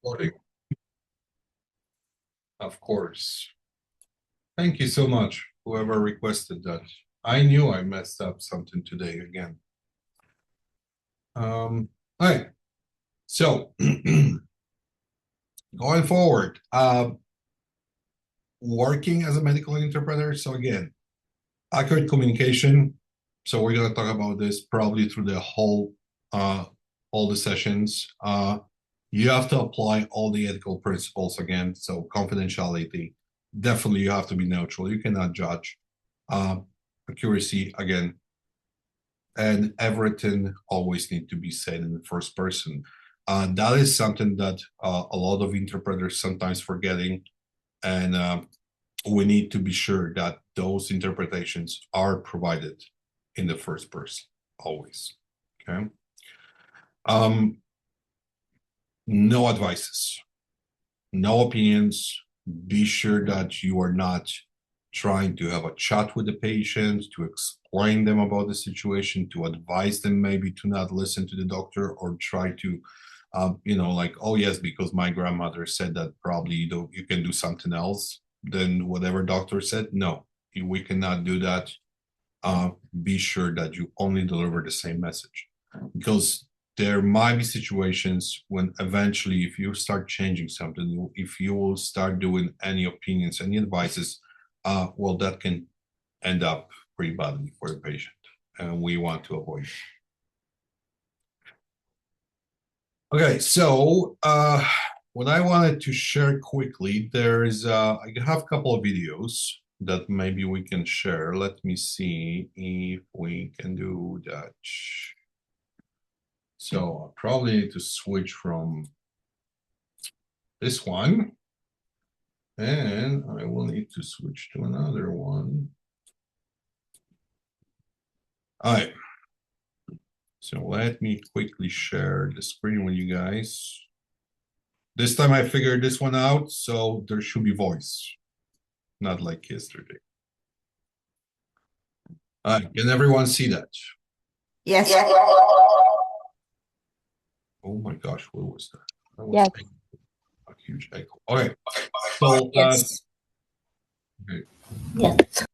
Recording, of course. Thank you so much, whoever requested that. I knew I messed up something today again. All right. So going forward, working as a medical interpreter. So again, accurate communication. So we're gonna talk about this probably through the whole all the sessions. You have to apply all the ethical principles again. So confidentiality, definitely you have to be neutral. You cannot judge. Accuracy again, and everything always need to be said in the first person. That is something that a lot of interpreters sometimes forgetting, and we need to be sure that those interpretations are provided in the first person always. Okay. No advices, no opinions. Be sure that you are not trying to have a chat with the patient, to explain them about the situation, to advise them maybe to not listen to the doctor, or try to, like, oh yes, because my grandmother said that probably you can do something else than whatever doctor said. No, we cannot do that. Be sure that you only deliver the same message, because there might be situations when eventually, if you start changing something, if you will start doing any opinions, any advices, well, that can end up pretty badly for the patient, and we want to avoid it. Okay, so what I wanted to share quickly, there's I have a couple of videos that maybe we can share. Let me see if we can do that. So I probably need to switch from this one, and I will need to switch to another one. All right. So let me quickly share the screen with you guys. This time I figured this one out, so there should be voice, not like yesterday. All right, can everyone see that? Yes. Oh my gosh, what was that? That was Yes. a huge echo. All right. So, Yes. okay. Yes.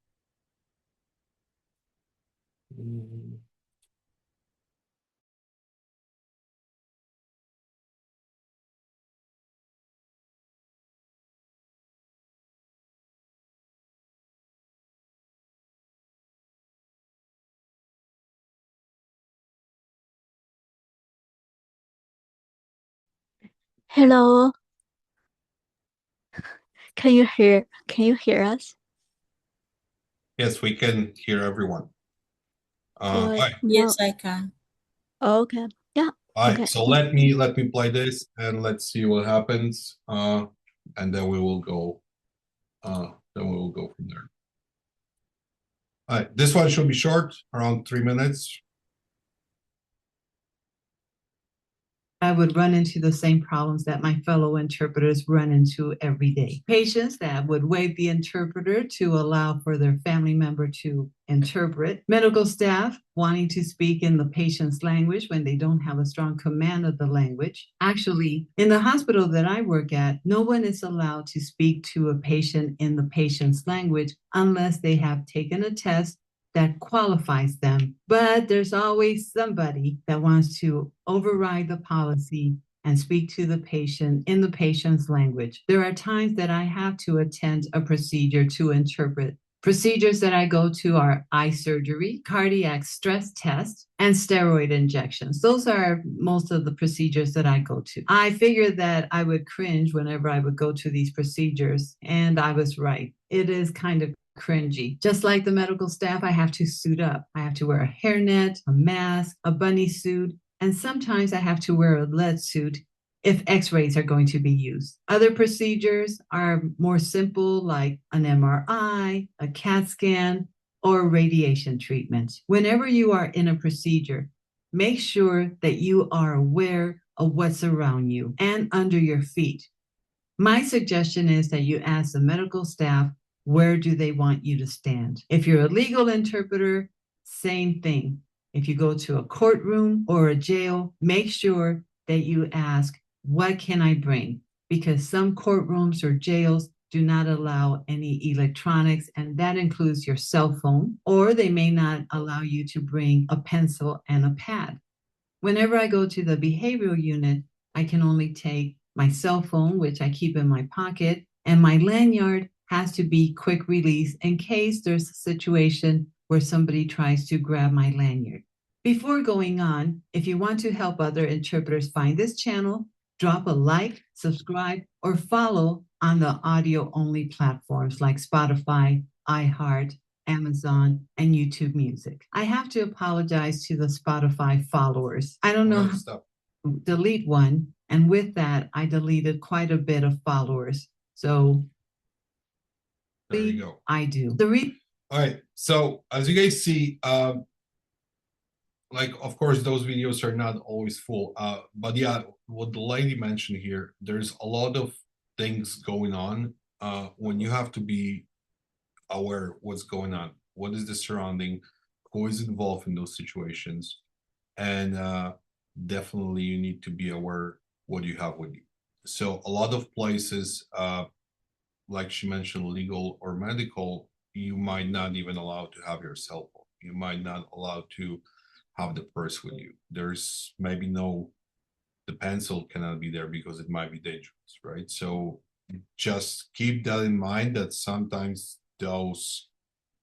Hello. Can you hear us? Yes, we can hear everyone. All right. Yes, I can. Okay. Yeah. All right, Okay. so let me play this and let's see what happens. And then we will go from there. All right, this one should be short, around 3 minutes. I would run into the same problems that my fellow interpreters run into every day. Patients that would waive the interpreter to allow for their family member to interpret. Medical staff wanting to speak in the patient's language when they don't have a strong command of the language. Actually, in the hospital that I work at, no one is allowed to speak to a patient in the patient's language unless they have taken a test that qualifies them. But there's always somebody that wants to override the policy and speak to the patient in the patient's language. There are times that I have to attend a procedure to interpret. Procedures that I go to are eye surgery, cardiac stress test, and steroid injections. Those are most of the procedures that I go to. I figured that I would cringe whenever I would go to these procedures, and I was right. It is kind of cringy. Just like the medical staff, I have to suit up. I have to wear a hairnet, a mask, a bunny suit, and sometimes I have to wear a lead suit if x-rays are going to be used. Other procedures are more simple, like an MRI, a CAT scan, or radiation treatment. Whenever you are in a procedure, make sure that you are aware of what's around you and under your feet. My suggestion is that you ask the medical staff, where do they want you to stand? If you're a legal interpreter, same thing. If you go to a courtroom or a jail, make sure that you ask, what can I bring? Because some courtrooms or jails do not allow any electronics, and that includes your cell phone, or they may not allow you to bring a pencil and a pad. Whenever I go to the behavioral unit, I can only take my cell phone, which I keep in my pocket, and my lanyard has to be quick release in case there's a situation where somebody tries to grab my lanyard. Before going on, if you want to help other interpreters find this channel, drop a like, subscribe, or follow on the audio-only platforms like Spotify, iHeart, Amazon, and YouTube Music. I have to apologize to the Spotify followers. I don't know how to delete one, and with that, I deleted quite a bit of followers. So there you go. I do. All right. So as you guys see, like, of course, those videos are not always full. But yeah, what the lady mentioned here, there's a lot of things going on when you have to be aware what's going on, what is the surrounding, who is involved in those situations, and definitely you need to be aware what you have with you. So a lot of places, like she mentioned, legal or medical, you might not even allow to have your cell phone. You might not allow to have the purse with you. There's maybe the pencil cannot be there because it might be dangerous, right? So just keep that in mind, that sometimes those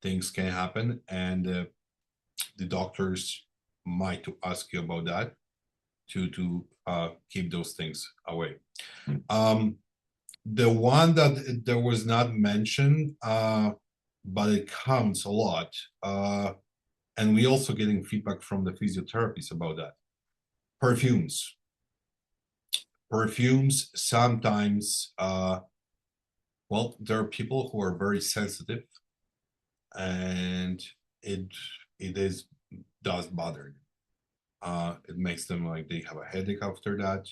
things can happen, and the doctors might ask you about that to keep those things away. The one that there was not mentioned, but it comes a lot, and we also getting feedback from the physiotherapists about that. Perfumes. Perfumes sometimes, well, there are people who are very sensitive, and it does bother them. It makes them like they have a headache after that.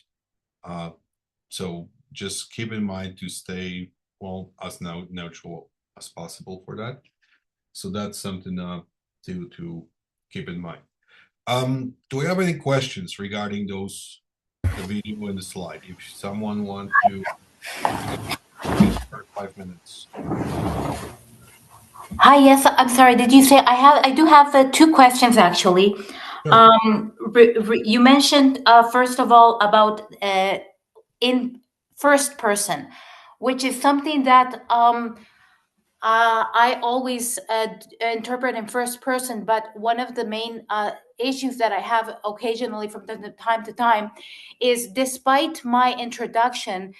So just keep in mind to stay, well, as neutral as possible for that. So that's something to keep in mind. Do we have any questions regarding those, the video and the slide? If someone wants to start 5 minutes. Hi, yes, I'm sorry. Did you say I do have two questions actually. Sure. You mentioned first of all about in first person, which is something that I always interpret in first person, but one of the main issues that I have occasionally from time to time is, despite my introduction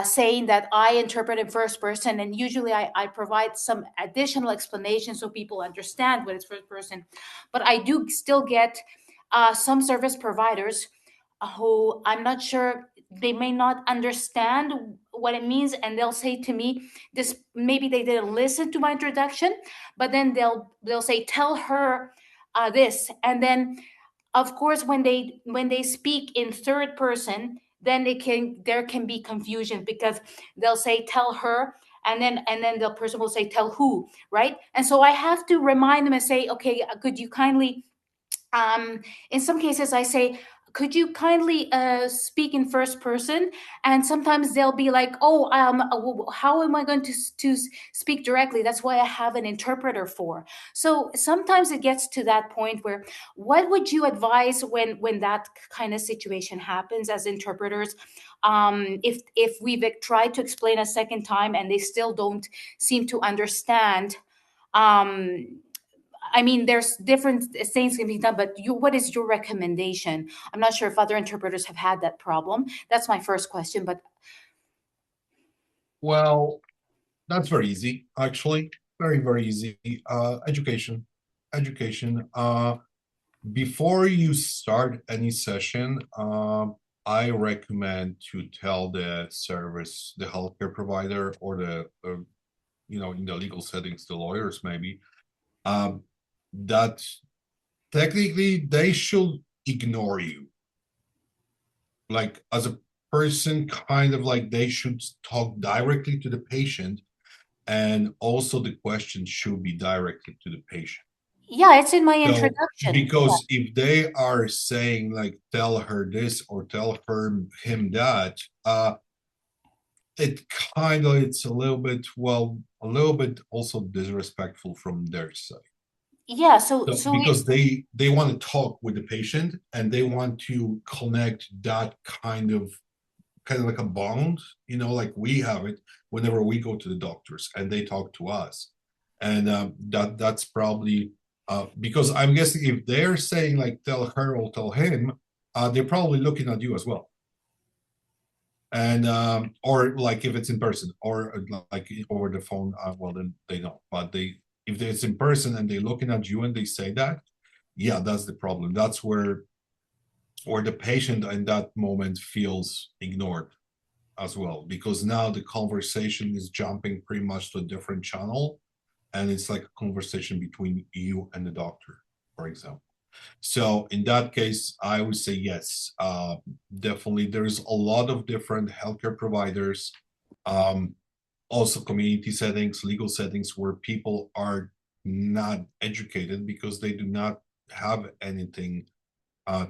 saying that I interpret in first person, and usually I provide some additional explanation so people understand what is first person, but I do still get some service providers who I'm not sure, they may not understand what it means, and they'll say to me, this maybe they didn't listen to my introduction, but then they'll say, tell her this, and then of course when they speak in third person, then there can be confusion, because they'll say tell her, and then the person will say tell who, right? And so I have to remind them and say, okay, could you kindly in some cases I say, could you kindly speak in first person? And sometimes they'll be like, oh, how am I going to speak directly? That's why I have an interpreter for. So sometimes it gets to that point where, what would you advise when that kind of situation happens as interpreters? If we've tried to explain a second time and they still don't seem to understand, I mean, there's different things can be done, but what is your recommendation? I'm not sure if other interpreters have had that problem. That's my first question, but. Well, that's very easy, actually. Very, very easy. Education. Before you start any session, I recommend to tell the service, the healthcare provider, or the, in the legal settings, the lawyers maybe, that technically they should ignore you. Like, as a person, kind of like they should talk directly to the patient, and also the question should be directed to the patient. Yeah, it's in my So, introduction. because if they are saying like, tell her this or tell him that, it's a little bit, also disrespectful from their side. Yeah, So, because they want to talk with the patient and they want to connect that kind of like a bond, like we have it whenever we go to the doctors and they talk to us. And that's probably because I'm guessing if they're saying like tell her or tell him, they're probably looking at you as well. And or like if it's in person or like over the phone, well then they don't. But if it's in person and they're looking at you and they say that, yeah, that's the problem. That's where the patient in that moment feels ignored as well, because now the conversation is jumping pretty much to a different channel, and it's like a conversation between you and the doctor, for example. So in that case, I would say yes, definitely. There's a lot of different healthcare providers, also community settings, legal settings, where people are not educated because they do not have anything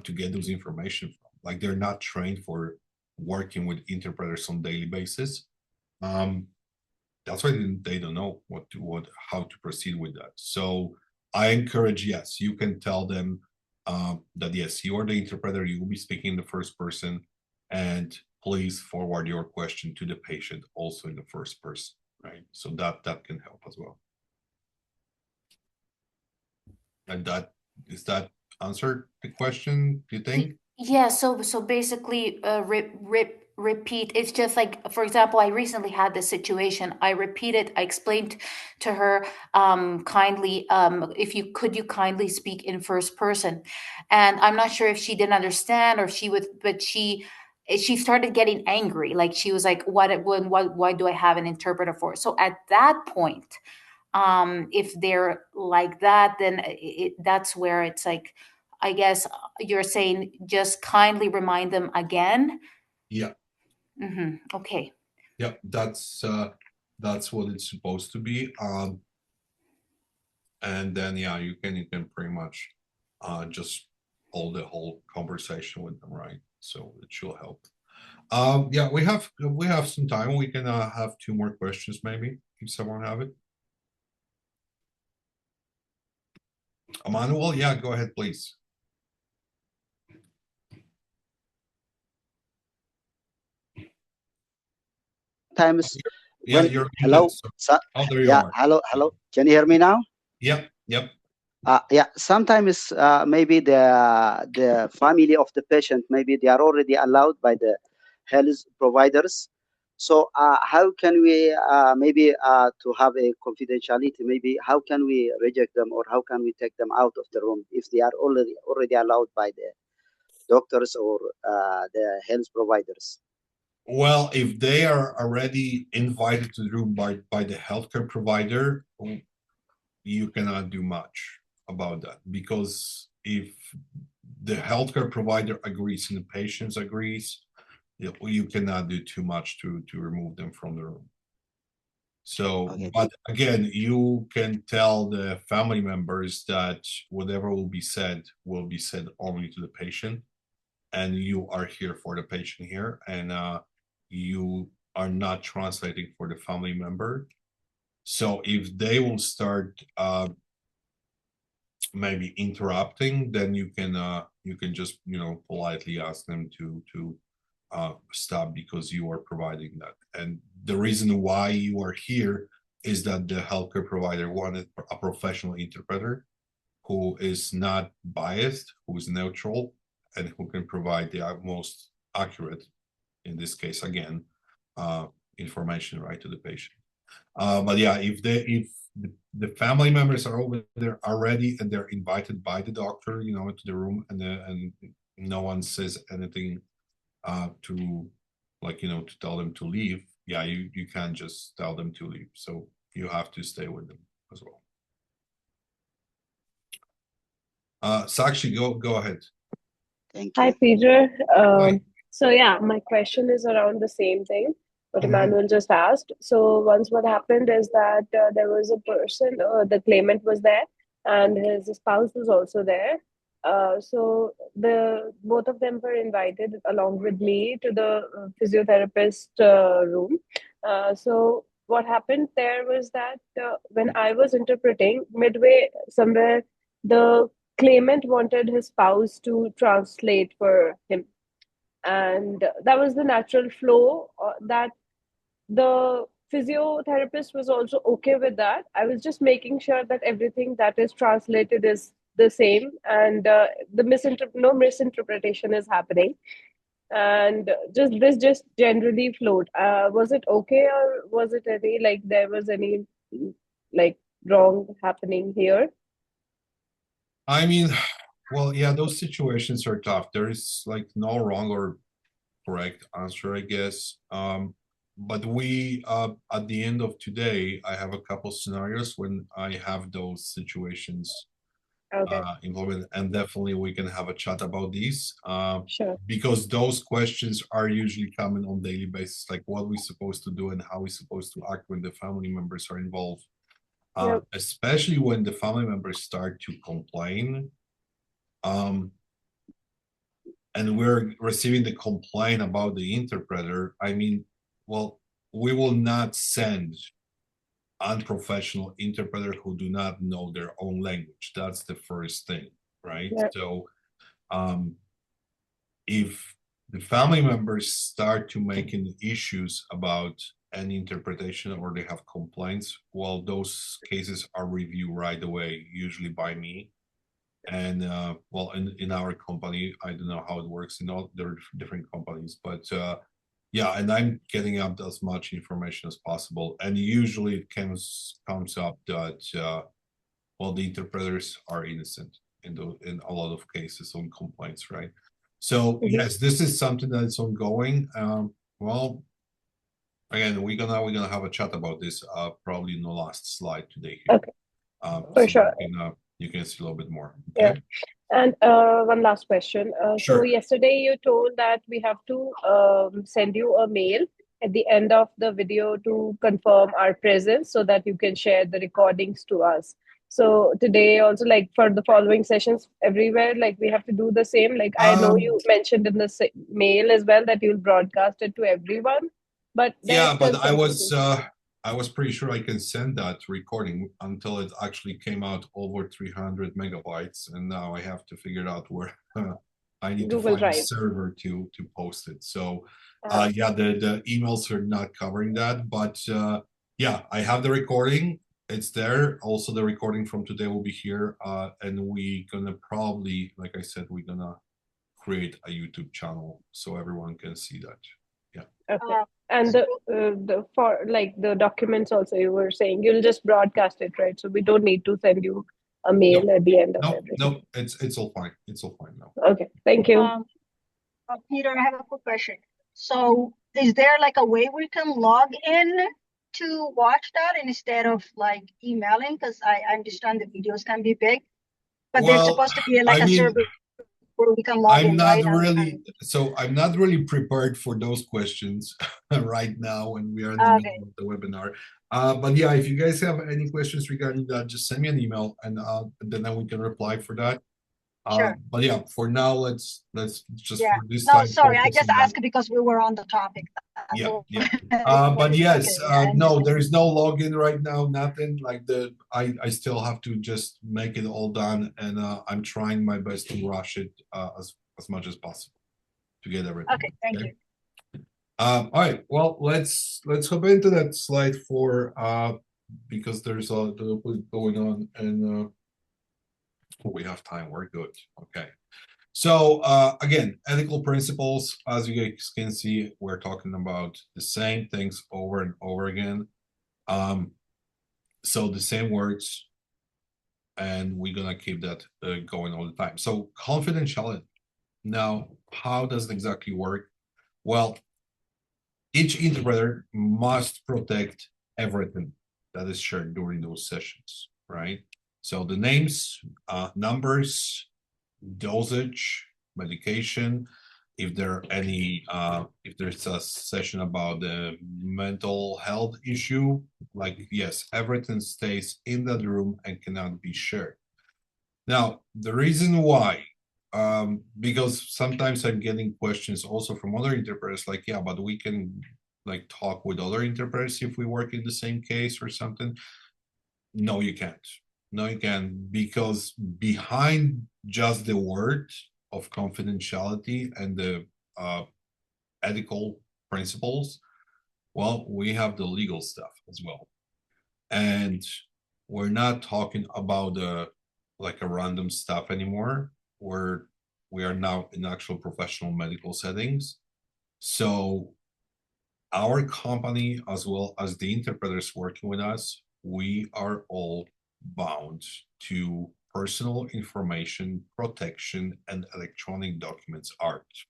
to get those information from. Like they're not trained for working with interpreters on daily basis. That's why they don't know how to proceed with that. So I encourage, yes, you can tell them that yes, you are the interpreter, you will be speaking in the first person, and please forward your question to the patient also in the first person, right? So that can help as well. And is that answered the question, do you think? Yeah, so basically, repeat. It's just like, for example, I recently had this situation. I repeated, I explained to her kindly, if you kindly speak in first person, and I'm not sure if she didn't understand or she would, but she started getting angry. Like she was like, why do I have an interpreter for? So at that point, if they're like that, then that's where it's like, I guess you're saying just kindly remind them again. Yeah. Okay. Yeah, that's what it's supposed to be. And then yeah, you can pretty much just hold the whole conversation with them, right? So it should help. Yeah, we have some time. We can have 2 more questions maybe, if someone have it. Emmanuel, yeah, go ahead, please. Times Yeah, when you're hello, there you yeah, are. hello, can you hear me now? Yep. Yeah, sometimes maybe the family of the patient, maybe they are already allowed by the health providers. So how can we maybe to have a confidentiality, maybe how can we reject them, or how can we take them out of the room if they are already allowed by the doctors or the health providers? Well, if they are already invited to the room by the healthcare provider, you cannot do much about that, because if the healthcare provider agrees and the patient agrees, you cannot do too much to remove them from the room. So, Okay. but again, you can tell the family members that whatever will be said only to the patient, and you are here for the patient here, and you are not translating for the family member. So if they will start maybe interrupting, then you can just politely ask them to stop, because you are providing that. And the reason why you are here is that the healthcare provider wanted a professional interpreter who is not biased, who is neutral, and who can provide the most accurate, in this case again, information right to the patient. But yeah, if the family members are over there already and they're invited by the doctor, into the room, and no one says anything to tell them to leave, yeah, you can't just tell them to leave. So you have to stay with them as well. Sakshi, go ahead. Thank you. Hi, Peter. Hi. So yeah, my question is around the same thing what Emmanuel just asked. So once what happened is that there was a person, the claimant was there, and his spouse was also there. So the both of them were invited along with me to the physiotherapist room. So what happened there was that when I was interpreting, midway somewhere, the claimant wanted his spouse to translate for him, and that was the natural flow. That the physiotherapist was also okay with that. I was just making sure that everything that is translated is the same, and no misinterpretation is happening, and just generally flowed. Was it okay, or was it any like there was any like wrong happening here? I mean, well, yeah, those situations are tough. There is like no wrong or correct answer, I guess. But we at the end of today, I have a couple scenarios when I have those situations Okay, implemented, and definitely we can have a chat about these. sure. Because those questions are usually coming on daily basis, like what we're supposed to do and how we're supposed to act when the family members are involved. Yep. Especially when the family members start to complain. And we're receiving the complaint about the interpreter. I mean, well, we will not send unprofessional interpreter who do not know their own language. That's the first thing, right? Yep. So if the family members start to making issues about an interpretation or they have complaints, well, those cases are reviewed right away, usually by me. And well, in our company, I don't know how it works in all the different companies, but yeah, and I'm getting up as much information as possible. And usually it comes up that well, the interpreters are innocent in a lot of cases on complaints, right? So yes, this is something that is ongoing. Well, again, we're gonna have a chat about this probably in the last slide today here. Okay. For So sure. you can see a little bit more. Yeah. Okay. And one last question. So Sure. yesterday you told that we have to send you a mail at the end of the video to confirm our presence so that you can share the recordings to us. So today also, like for the following sessions everywhere, like we have to do the same. Like I know you mentioned in the mail as well that you'll broadcast it to everyone, but there's Yeah, but still I was pretty sure I can send that recording until it actually came out over 300 megabytes, and now I have to figure out where I need Google to find a Drive. server to post it. So Uh, yeah, the emails are not covering that, but yeah, I have the recording. It's there. Also, the recording from today will be here, and we gonna probably, like I said, we're gonna create a YouTube channel so everyone can see that. Yeah. Okay. And the for like the documents also you were saying you'll just broadcast it, right? So we don't need to send you a mail at the end of everything. No, it's all fine. It's all fine now. Okay, thank you. Peter, I have a quick question. So is there like a way we can log in to watch that instead of like emailing? Because I understand the videos can be big, but there's supposed to be like a server where we can log in. I'm not really prepared for those questions right now when we are in the middle of the webinar. But yeah, if you guys have any questions regarding that, just send me an email and then we can reply for that. Sure. But yeah, for now, let's just for this no, time. Sorry, I just asked because we were on the topic. Yeah. But yes, no, there is no login right now, nothing like I still have to just make it all done, and I'm trying my best to rush it as much as possible to get everything. Okay, thank you. All right, well, let's hop into that slide for because there's a little bit going on, and we have time, we're good. Okay. So again, ethical principles, as you guys can see, we're talking about the same things over and over again. So the same words, and we're gonna keep that going all the time. So confidentiality. Now, how does it exactly work? Well, each interpreter must protect everything that is shared during those sessions, right? So the names, numbers, dosage, medication, if there are any if there's a session about the mental health issue, like yes, everything stays in that room and cannot be shared. Now, the reason why, because sometimes I'm getting questions also from other interpreters, like, yeah, but we can like talk with other interpreters if we work in the same case or something. No, you can't. No, you can't, because behind just the word of confidentiality and the ethical principles, well, we have the legal stuff as well. And we're not talking about like a random stuff anymore. We are now in actual professional medical settings. So our company, as well as the interpreters working with us, we are all bound to Personal Information Protection and Electronic Documents Act,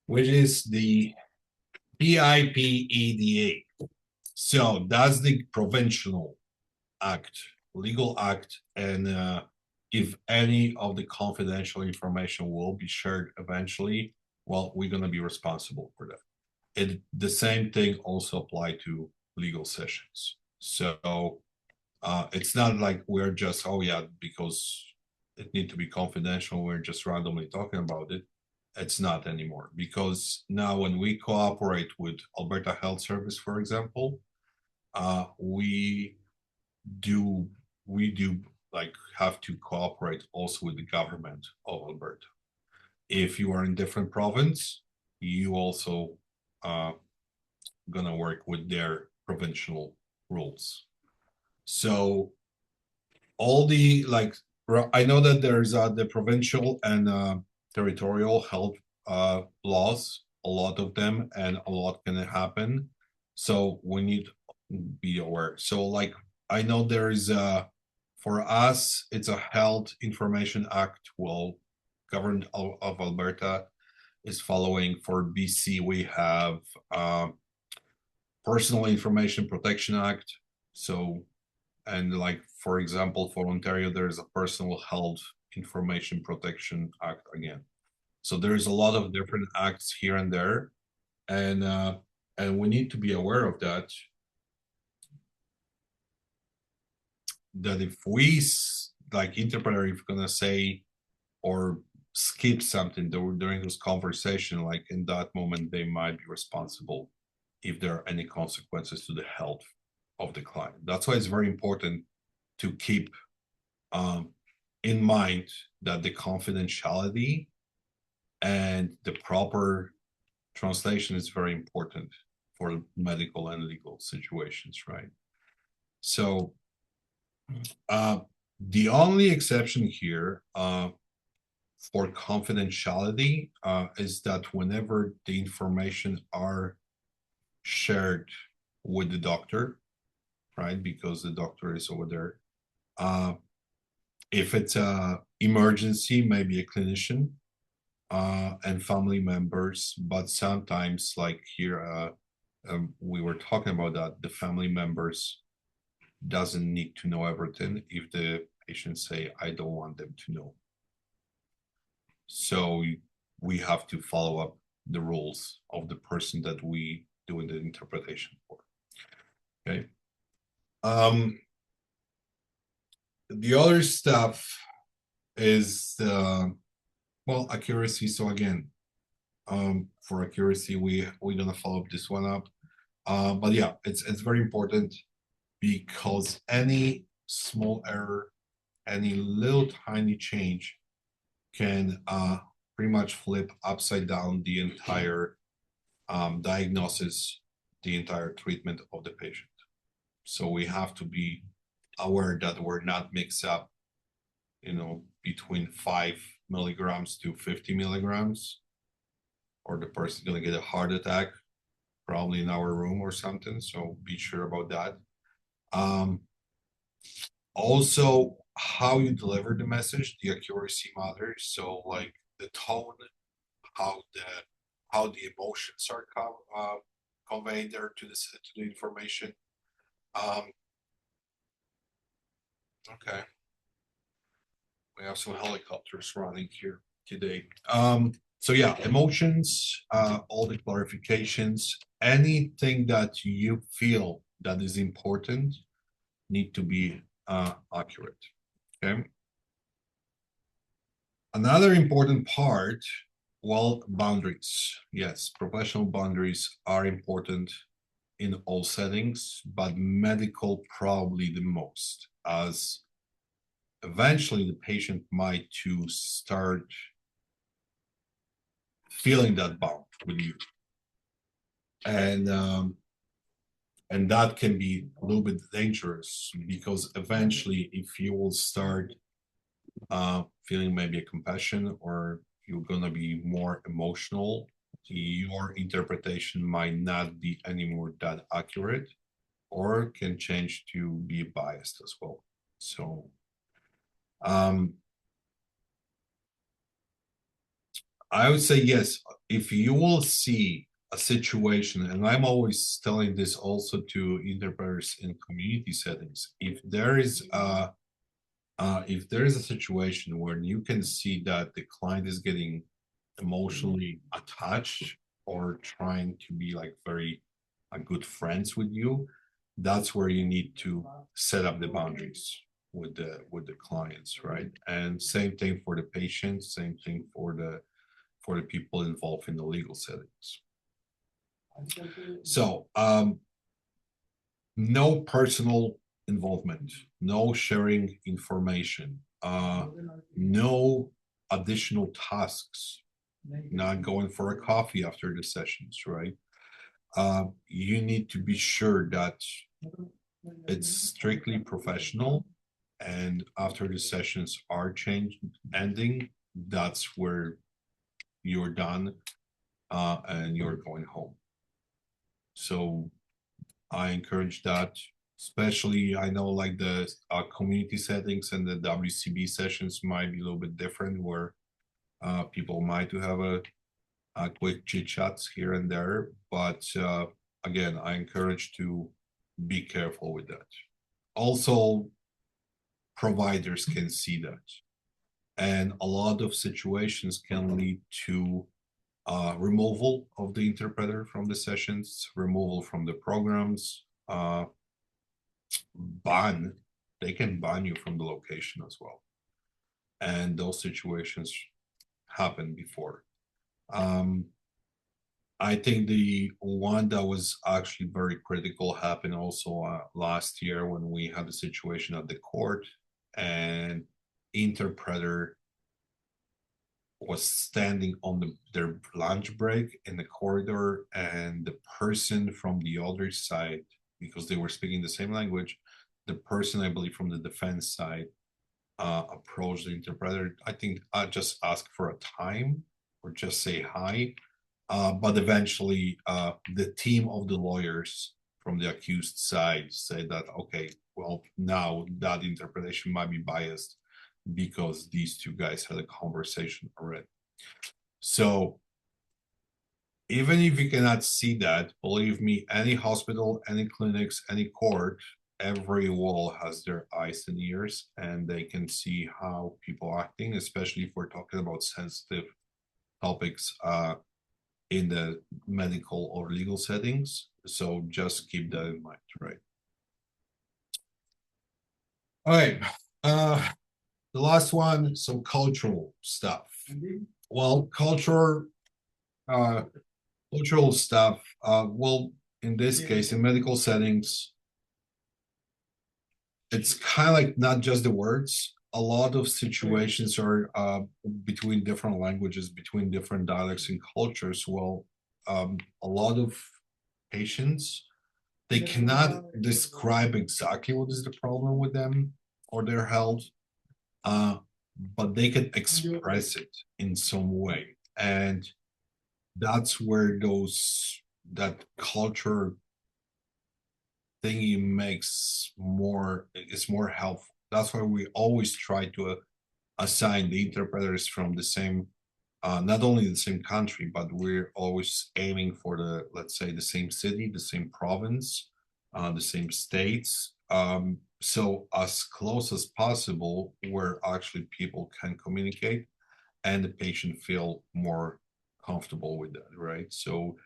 which is the PIPEDA. So that's the provincial act, legal act, and if any of the confidential information will be shared eventually, well, we're going to be responsible for that. The same thing also apply to legal sessions. So it's not like we're just, oh yeah, because it need to be confidential, we're just randomly talking about it. It's not anymore, because now when we cooperate with Alberta Health Service, for example, we do like have to cooperate also with the government of Alberta. If you are in different province, you also gonna work with their provincial rules. So all the like, I know that there's the provincial and territorial health laws, a lot of them, and a lot can happen. So we need to be aware. So like, I know there is for us, it's a Health Information Act. Well, government of Alberta is following. For BC, we have Personal Information Protection Act. So, and like, for example, for Ontario, there's a Personal Health Information Protection Act again. So there's a lot of different acts here and there, and we need to be aware of that. That if we like interpreter, if we're gonna say or skip something during this conversation, like in that moment, they might be responsible if there are any consequences to the health of the client. That's why it's very important to keep in mind that the confidentiality and the proper translation is very important for medical and legal situations, right? So the only exception here for confidentiality is that whenever the information are shared with the doctor, right? Because the doctor is over there. If it's a emergency, maybe a clinician and family members, but sometimes like here, we were talking about that, the family members doesn't need to know everything if the patient say, I don't want them to know. So we have to follow up the rules of the person that we doing the interpretation for. Okay. The other stuff is well, accuracy. So again, for accuracy, we're gonna follow up this one up. But yeah, it's very important, because any small error, any little tiny change can pretty much flip upside down the entire diagnosis, the entire treatment of the patient. So we have to be aware that we're not mixed up, between 5 milligrams to 50 milligrams, or the person's gonna get a heart attack, probably in our room or something. So be sure about that. Also, how you deliver the message, the accuracy matters. So like the tone, how the emotions are conveyed there to the information. Okay, we have some helicopters running here today. So yeah, emotions, all the clarifications, anything that you feel that is important need to be accurate. Okay. Another important part, well, boundaries. Yes, professional boundaries are important in all settings, but medical probably the most, as eventually the patient might to start feeling that bond with you. And that can be a little bit dangerous, because eventually if you will start feeling maybe a compassion, or you're gonna be more emotional, your interpretation might not be anymore that accurate, or can change to be biased as well. So I would say yes, if you will see a situation, and I'm always telling this also to interpreters in community settings, if there is a situation where you can see that the client is getting emotionally attached or trying to be like very good friends with you, that's where you need to set up the boundaries with the clients, right? And same thing for the patients, same thing for the people involved in the legal settings. So no personal involvement, no sharing information, no additional tasks, not going for a coffee after the sessions, right? You need to be sure that it's strictly professional, and after the sessions are ending, that's where you're done and you're going home. So I encourage that, especially I know like the community settings and the WCB sessions might be a little bit different, where people might have a quick chit chats here and there, but again, I encourage to be careful with that. Also, providers can see that, and a lot of situations can lead to removal of the interpreter from the sessions, removal from the programs, they can ban you from the location as well. And those situations happened before. I think the one that was actually very critical happened also last year, when we had a situation at the court, and interpreter was standing on their lunch break in the corridor, and the person from the other side, because they were speaking the same language, the person, I believe, from the defense side approached the interpreter. I think I just asked for a time or just say hi. But eventually the team of the lawyers from the accused side said that, okay, well, now that interpretation might be biased because these two guys had a conversation already. So even if you cannot see that, believe me, any hospital, any clinics, any court, every wall has their eyes and ears, and they can see how people are acting, especially if we're talking about sensitive topics in the medical or legal settings. So just keep that in mind, right? All right. The last one, some cultural stuff. Well, cultural stuff, well, in this case, in medical settings, it's kind of like not just the words. A lot of situations are between different languages, between different dialects and cultures. Well, a lot of patients, they cannot describe exactly what is the problem with them or their health, but they can express it in some way. And that's where that culture thingy is more helpful. That's why we always try to assign the interpreters from the same, not only the same country, but we're always aiming for let's say, the same city, the same province, the same states. So as close as possible, where actually people can communicate and the patient feel more comfortable with that, right? So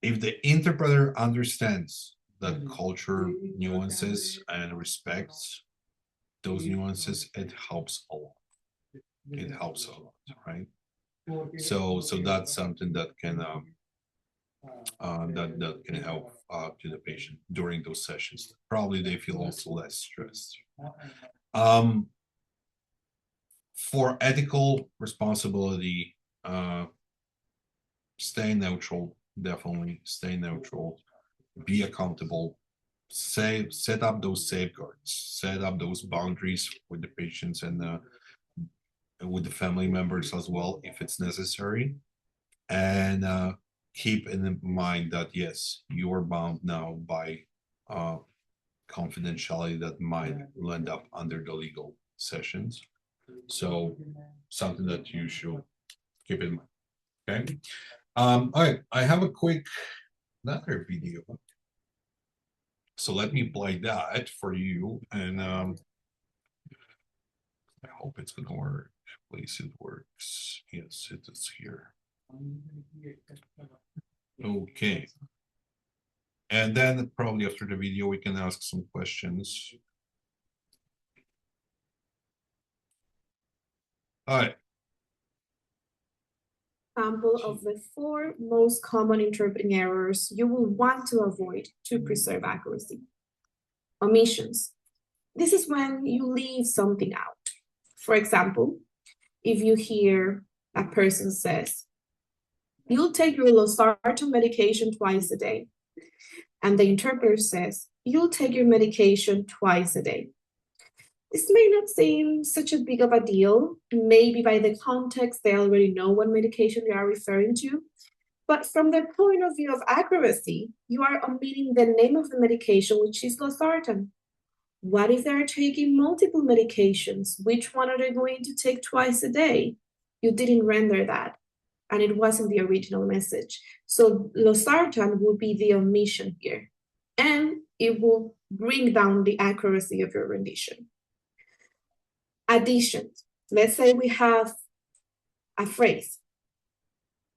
if the interpreter understands that culture nuances and respects those nuances, it helps a lot. It helps a lot, right? So that's something that can that can help to the patient during those sessions. Probably they feel also less stressed. For ethical responsibility, stay neutral, definitely stay neutral, be accountable, set up those safeguards, set up those boundaries with the patients and with the family members as well, if it's necessary. And keep in mind that, yes, you are bound now by confidentiality that might end up under the legal sessions. So something that you should keep in mind, okay? All right, I have a quick another video. So let me play that for you, and I hope it's gonna work. Please, it works. Yes, it is here. Okay. And then probably after the video, we can ask some questions. All right. Example of the 4 most common interpreting errors you will want to avoid to preserve accuracy. Omissions. This is when you leave something out. For example, if you hear a person says, "You'll take your losartan medication twice a day," and the interpreter says, "You'll take your medication twice a day." This may not seem such a big of a deal. Maybe by the context, they already know what medication they are referring to. But from the point of view of accuracy, you are omitting the name of the medication, which is losartan. What if they're taking multiple medications? Which one are they going to take twice a day? You didn't render that, and it wasn't the original message. So losartan will be the omission here, and it will bring down the accuracy of your rendition. Additions. Let's say we have a phrase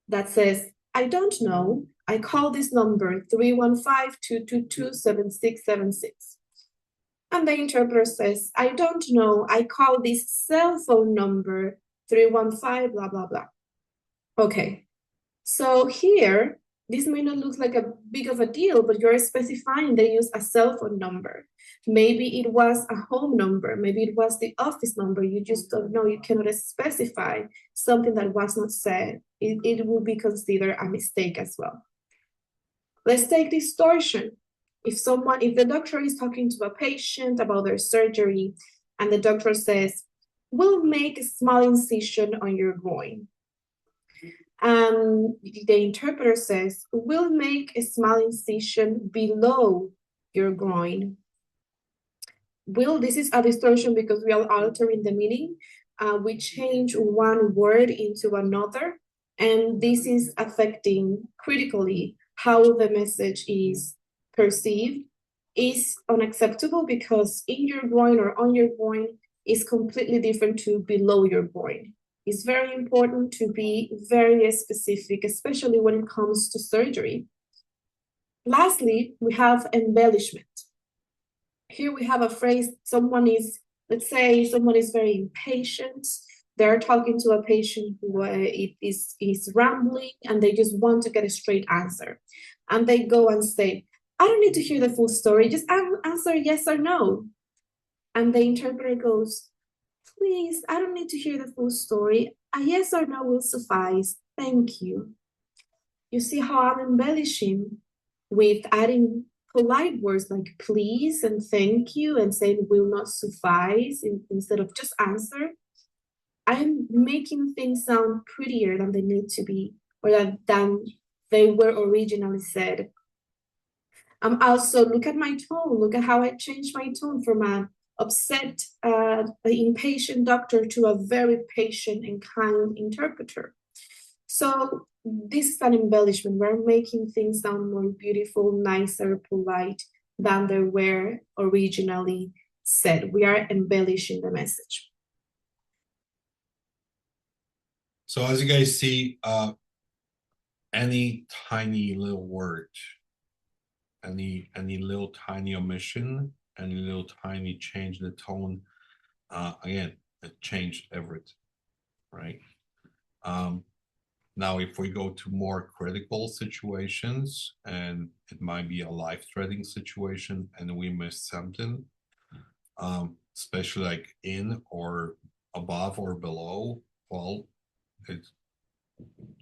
that says, "I don't know. I call this number 315-222-7676. And the interpreter says, "I don't know. I call this cell phone number 315, blah, blah, blah." Okay. So here, this may not look like a big of a deal, but you're specifying they use a cell phone number. Maybe it was a home number. Maybe it was the office number. You just don't know. You cannot specify something that was not said. It will be considered a mistake as well. Let's take distortion. If the doctor is talking to a patient about their surgery and the doctor says, "We'll make a small incision on your groin." The interpreter says, "We'll make a small incision below your groin." This is a distortion because we are altering the meaning. We change one word into another, and this is affecting critically how the message is perceived. Is unacceptable because in your groin or on your groin is completely different to below your groin. It's very important to be very specific, especially when it comes to surgery. Lastly, we have embellishment. Here we have a phrase, let's say someone is very impatient. They're talking to a patient who is rambling and they just want to get a straight answer. And they go and say, "I don't need to hear the full story, just answer yes or no." And the interpreter goes, "Please, I don't need to hear the full story. A yes or no will suffice. Thank you." You see how I'm embellishing with adding polite words like please and thank you and saying will not suffice instead of just answer. I'm making things sound prettier than they need to be, or than they were originally said. Also, look at my tone. Look at how I changed my tone from an upset, impatient doctor to a very patient and kind interpreter. So this is an embellishment. We're making things sound more beautiful, nicer, polite than they were originally said. We are embellishing the message. So as you guys see, any tiny little word any little tiny omission, any little tiny change in the tone, again, it changed everything, right? Now, if we go to more critical situations and it might be a life-threatening situation and we miss something, especially like in or above or below, well,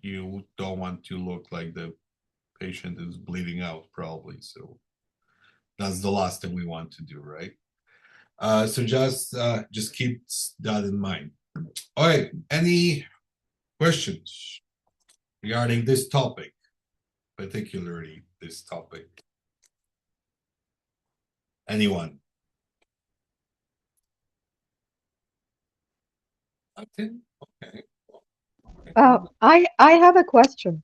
you don't want to look like the patient is bleeding out probably. So that's the last thing we want to do, right? So just keep that in mind. All right, any questions regarding this topic, particularly this topic? Anyone? Okay. I have a question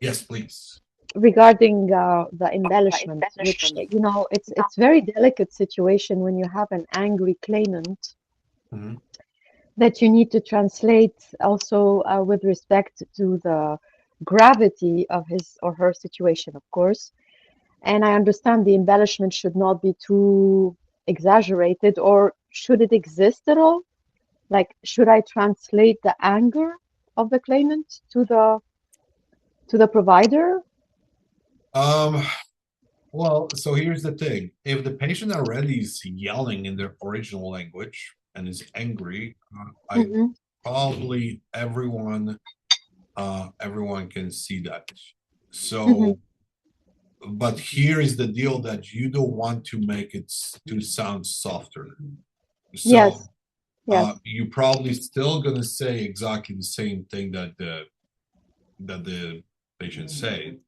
Yes, please. regarding the embellishment, which it's very delicate situation when you have an angry claimant Mhm. that you need to translate also with respect to the gravity of his or her situation, of course. And I understand the embellishment should not be too exaggerated, or should it exist at all? Like, should I translate the anger of the claimant to the provider? Well, so here's the thing. If the patient already is yelling in their original language and is angry, Mhm. probably everyone can see that. So, Mhm. but here is the deal that you don't want to make it to sound softer. So, Yes. Yes. you're probably still gonna say exactly the same thing that the patient said.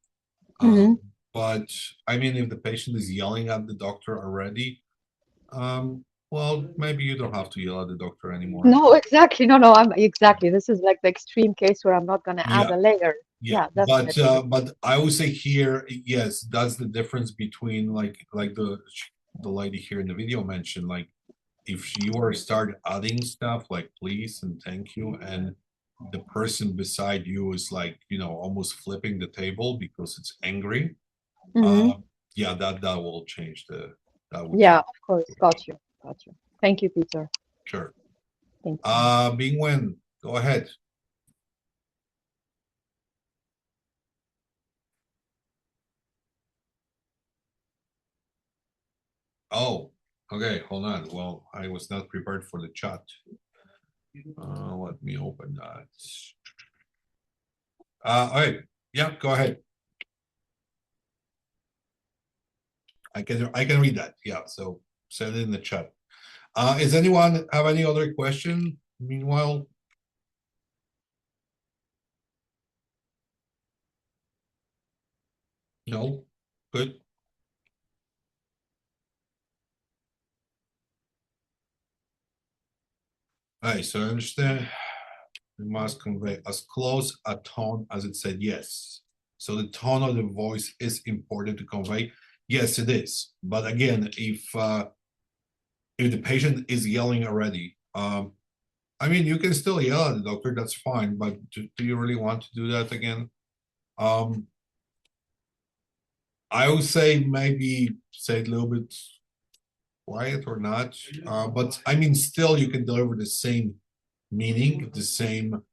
Mhm. But I mean, if the patient is yelling at the doctor already, well, maybe you don't have to yell at the doctor anymore. No, exactly. No, I'm exactly. This is like the extreme case where I'm not going to add Yeah. a layer. Yeah, Yeah, definitely. but I would say here, yes, that's the difference between like the lady here in the video mentioned, like if you are start adding stuff like please and thank you, and the person beside you is like, almost flipping the table because it's angry, Mhm. yeah, that will change that will Yeah, change. of course. Got you. Got you. Thank you, Peter. Sure. Thank you. Bing Wen, go ahead. Oh, okay, hold on. Well, I was not prepared for the chat. Let me open that. All right, yeah, go ahead. I can read that. Yeah, so send it in the chat. Is anyone have any other question? Meanwhile, no, good. All right, so I understand. We must convey as close a tone as it said yes. So the tone of the voice is important to convey. Yes, it is. But again, if the patient is yelling already, I mean, you can still yell at the doctor, that's fine, but do you really want to do that again? I would say maybe say it a little bit quiet or not, but I mean, still you can deliver the same meaning, the same,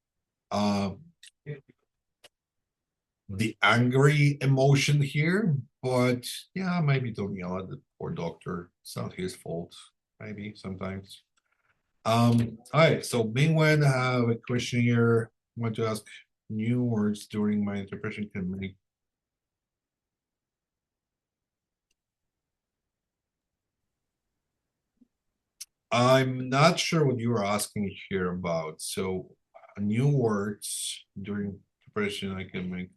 the angry emotion here, but yeah, maybe don't yell at the poor doctor. It's not his fault, maybe sometimes. All right, so Bingwen, I have a question here. I want to ask new words during my interpretation can make. I'm not sure what you are asking here about. So new words during interpretation I can make.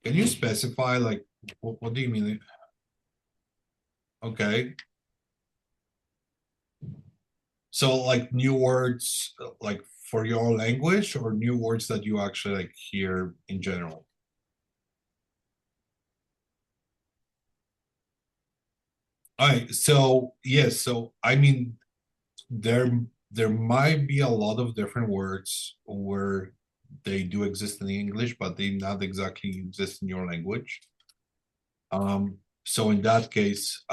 Can you specify like what do you mean? Okay. So like new words like for your language or new words that you actually like hear in general? All right, so yes, so I mean there might be a lot of different words where they do exist in English, but they not exactly exist in your language. So in that case,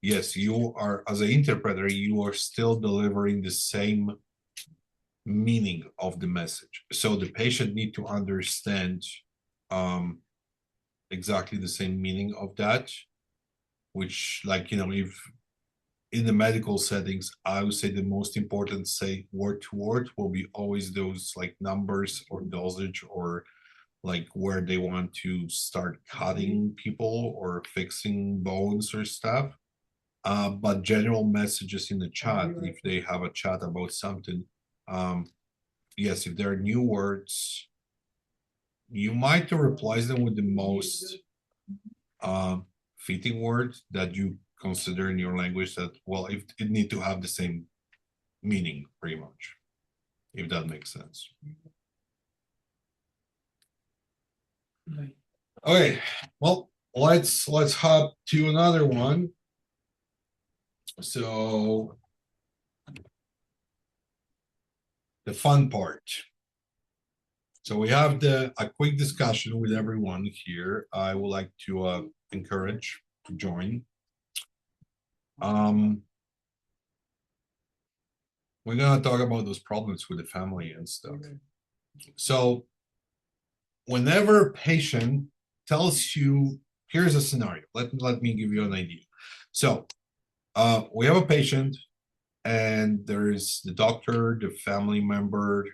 yes, you are, as an interpreter, you are still delivering the same meaning of the message. So the patient need to understand exactly the same meaning of that, which, like, you know, if in the medical settings, I would say the most important, say, word to word will be always those like numbers or dosage, or like where they want to start cutting people or fixing bones or stuff. But general messages in the chat, if they have a chat about something, yes, if there are new words, you might replace them with the most fitting word that you consider in your language, that, well, if it need to have the same meaning, pretty much, if that makes sense. Okay, well, let's hop to another one. So the fun part. So we have a quick discussion with everyone here. I would like to encourage to join. We're gonna talk about those problems with the family and stuff. So whenever a patient tells you, here's a scenario. Let me give you an idea. So we have a patient, and there's the doctor, the family member,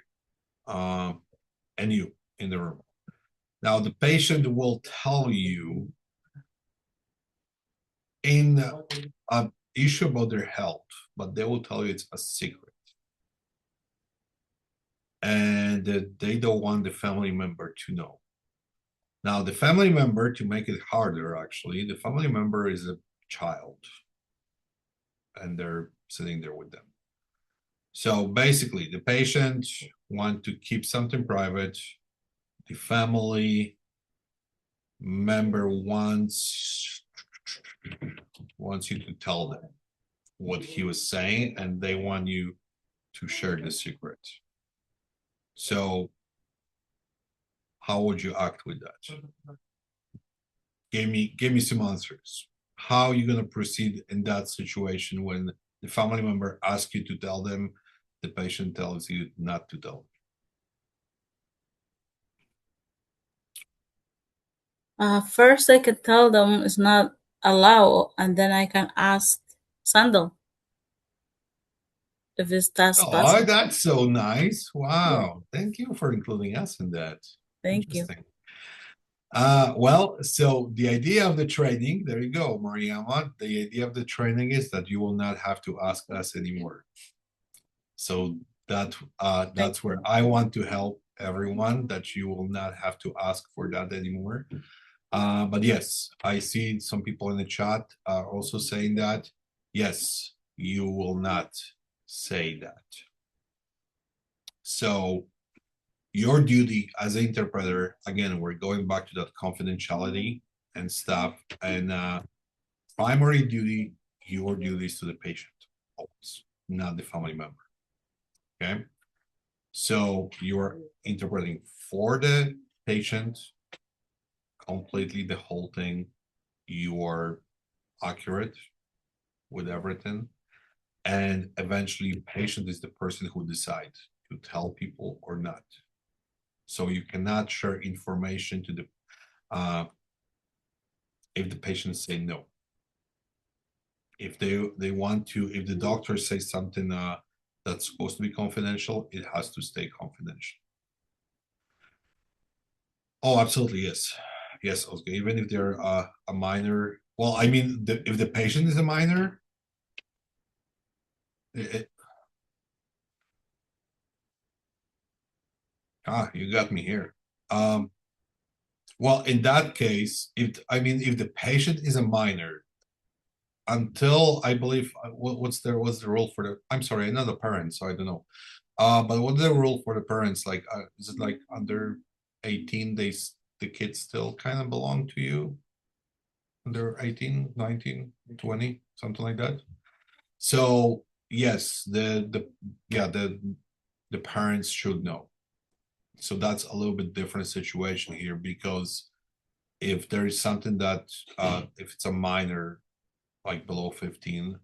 and you in the room. Now the patient will tell you in an issue about their health, but they will tell you it's a secret. And they don't want the family member to know. Now the family member, to make it harder, actually, the family member is a child, and they're sitting there with them. So basically, the patient wants to keep something private. The family member wants you to tell them what he was saying, and they want you to share the secret. So how would you act with that? Give me some answers. How are you going to proceed in that situation when the family member asks you to tell them, the patient tells you not to tell them? First, I could tell them it's not allowed, and then I can ask Sandal if that's Oh, possible. that's so nice. Wow. Thank you for including us in that. Thank you. Well, so the idea of the training, there you go, Mariama. The idea of the training is that you will not have to ask us anymore. So that's where I want to help everyone, that you will not have to ask for that anymore. But yes, I see some people in the chat also saying that, yes, you will not say that. So your duty as an interpreter, again, we're going back to that confidentiality and stuff, and primary duty, your duty is to the patient, always, not the family member. Okay, so you're interpreting for the patient completely, the whole thing. You are accurate with everything, and eventually patient is the person who decides to tell people or not. So you cannot share information to the if the patient say no. If they want to, if the doctor says something that's supposed to be confidential, it has to stay confidential. Oh, absolutely, yes. Yes, Oscar, even if they're a minor. Well, I mean, if the patient is a minor, you got me here. Well, in that case, if the patient is a minor, until I believe what's the rule for the? I'm sorry, I'm not a parent, so I don't know. But what's the rule for the parents? Like, is it like under 18? The kids still kind of belong to you. Under 18, 19, 20, something like that. So yes, the parents should know. So that's a little bit different situation here, because if there is something that if it's a minor, like below 15,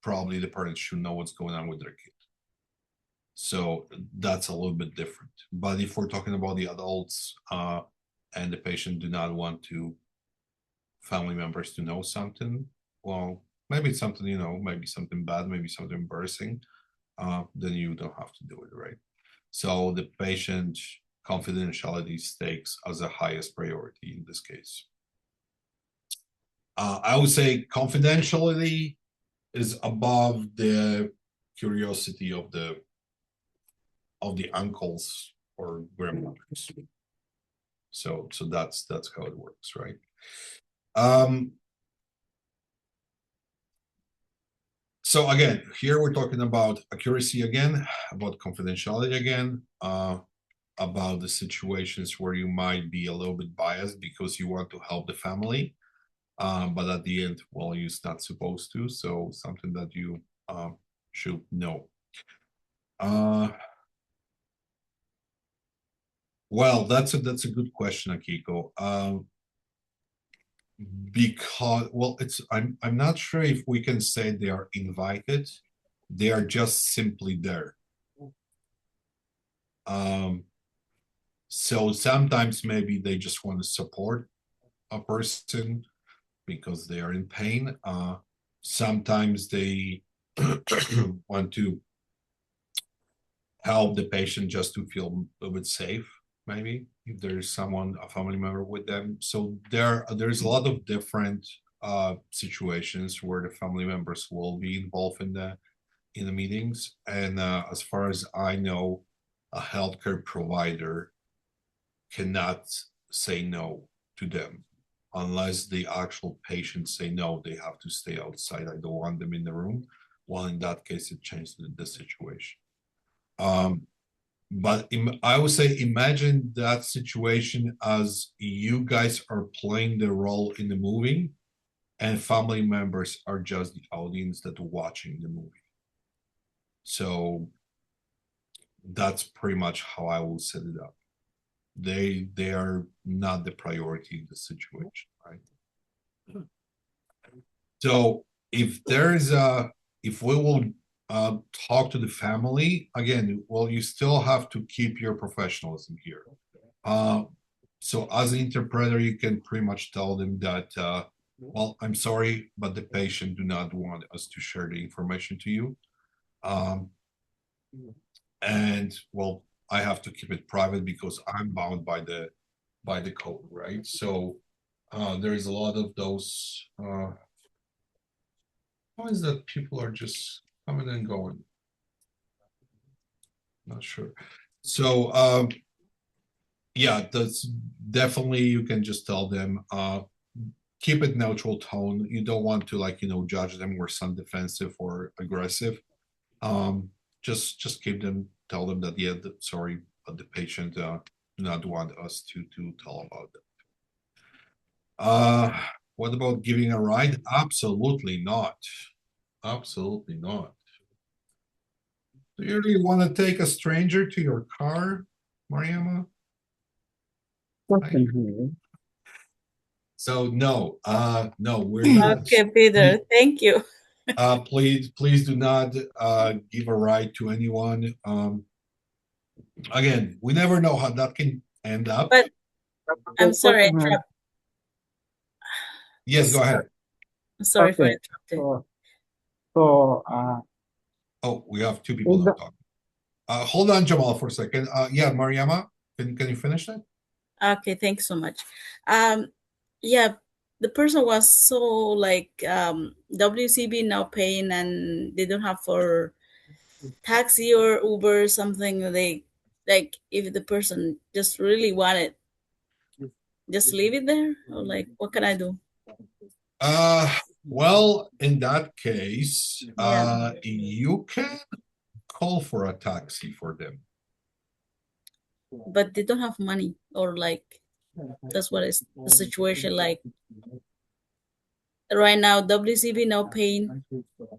probably the parents should know what's going on with their kid. So that's a little bit different. But if we're talking about the adults and the patient do not want family members to know something, well, maybe it's something, maybe something bad, maybe something embarrassing, then you don't have to do it, right? So the patient confidentiality stakes as the highest priority in this case. I would say confidentiality is above the curiosity of the uncles or grandmothers. So that's how it works, right? So again, here we're talking about accuracy again, about confidentiality again, about the situations where you might be a little bit biased because you want to help the family, but at the end, well, you're not supposed to. So something that you should know. Well, that's a good question, Akiko. Because, well, I'm not sure if we can say they are invited. They are just simply there. So sometimes maybe they just want to support a person because they are in pain. Sometimes they want to help the patient just to feel a little bit safe, maybe, if there's someone, a family member with them. So there's a lot of different situations where the family members will be involved in the meetings. And as far as I know, a healthcare provider cannot say no to them unless the actual patients say no, they have to stay outside. I don't want them in the room. Well, in that case, it changed the situation. But I would say, imagine that situation as you guys are playing the role in the movie and family members are just the audience that are watching the movie. So that's pretty much how I will set it up. They are not the priority in the situation, right? So if we will talk to the family again, well, you still have to keep your professionalism here. So as an interpreter, you can pretty much tell them that, well, I'm sorry, but the patient do not want us to share the information to you. And well, I have to keep it private because I'm bound by the code, right? So there is a lot of those. How is that people are just coming and going? Not sure. So yeah, that's definitely, you can just tell them, keep it neutral tone. You don't want to, like, judge them or sound defensive or aggressive. Just keep them, tell them that, yeah, sorry, but the patient do not want us to tell about that. What about giving a ride? Absolutely not. Absolutely not. Do you really want to take a stranger to your car, Mariama? So no, no, we're not. Okay, Peter, thank you. Please do not give a ride to anyone. Again, we never know how that can end up. But I'm sorry, interrupt. Yes, go ahead. Sorry for interrupting. Oh, we have two people now talking. Hold on, Jamal, for a second. Yeah, Mariama, can you finish that? Okay, thanks so much. Yeah, the person was so like WCB now paying and they don't have for taxi or Uber or something. They like, if the person just really wanted, just leave it there, or like, what can I do? Well, in that case, you can call for a taxi for them. But they don't have money, or like, that's what is the situation. Like right now, WCB now paying.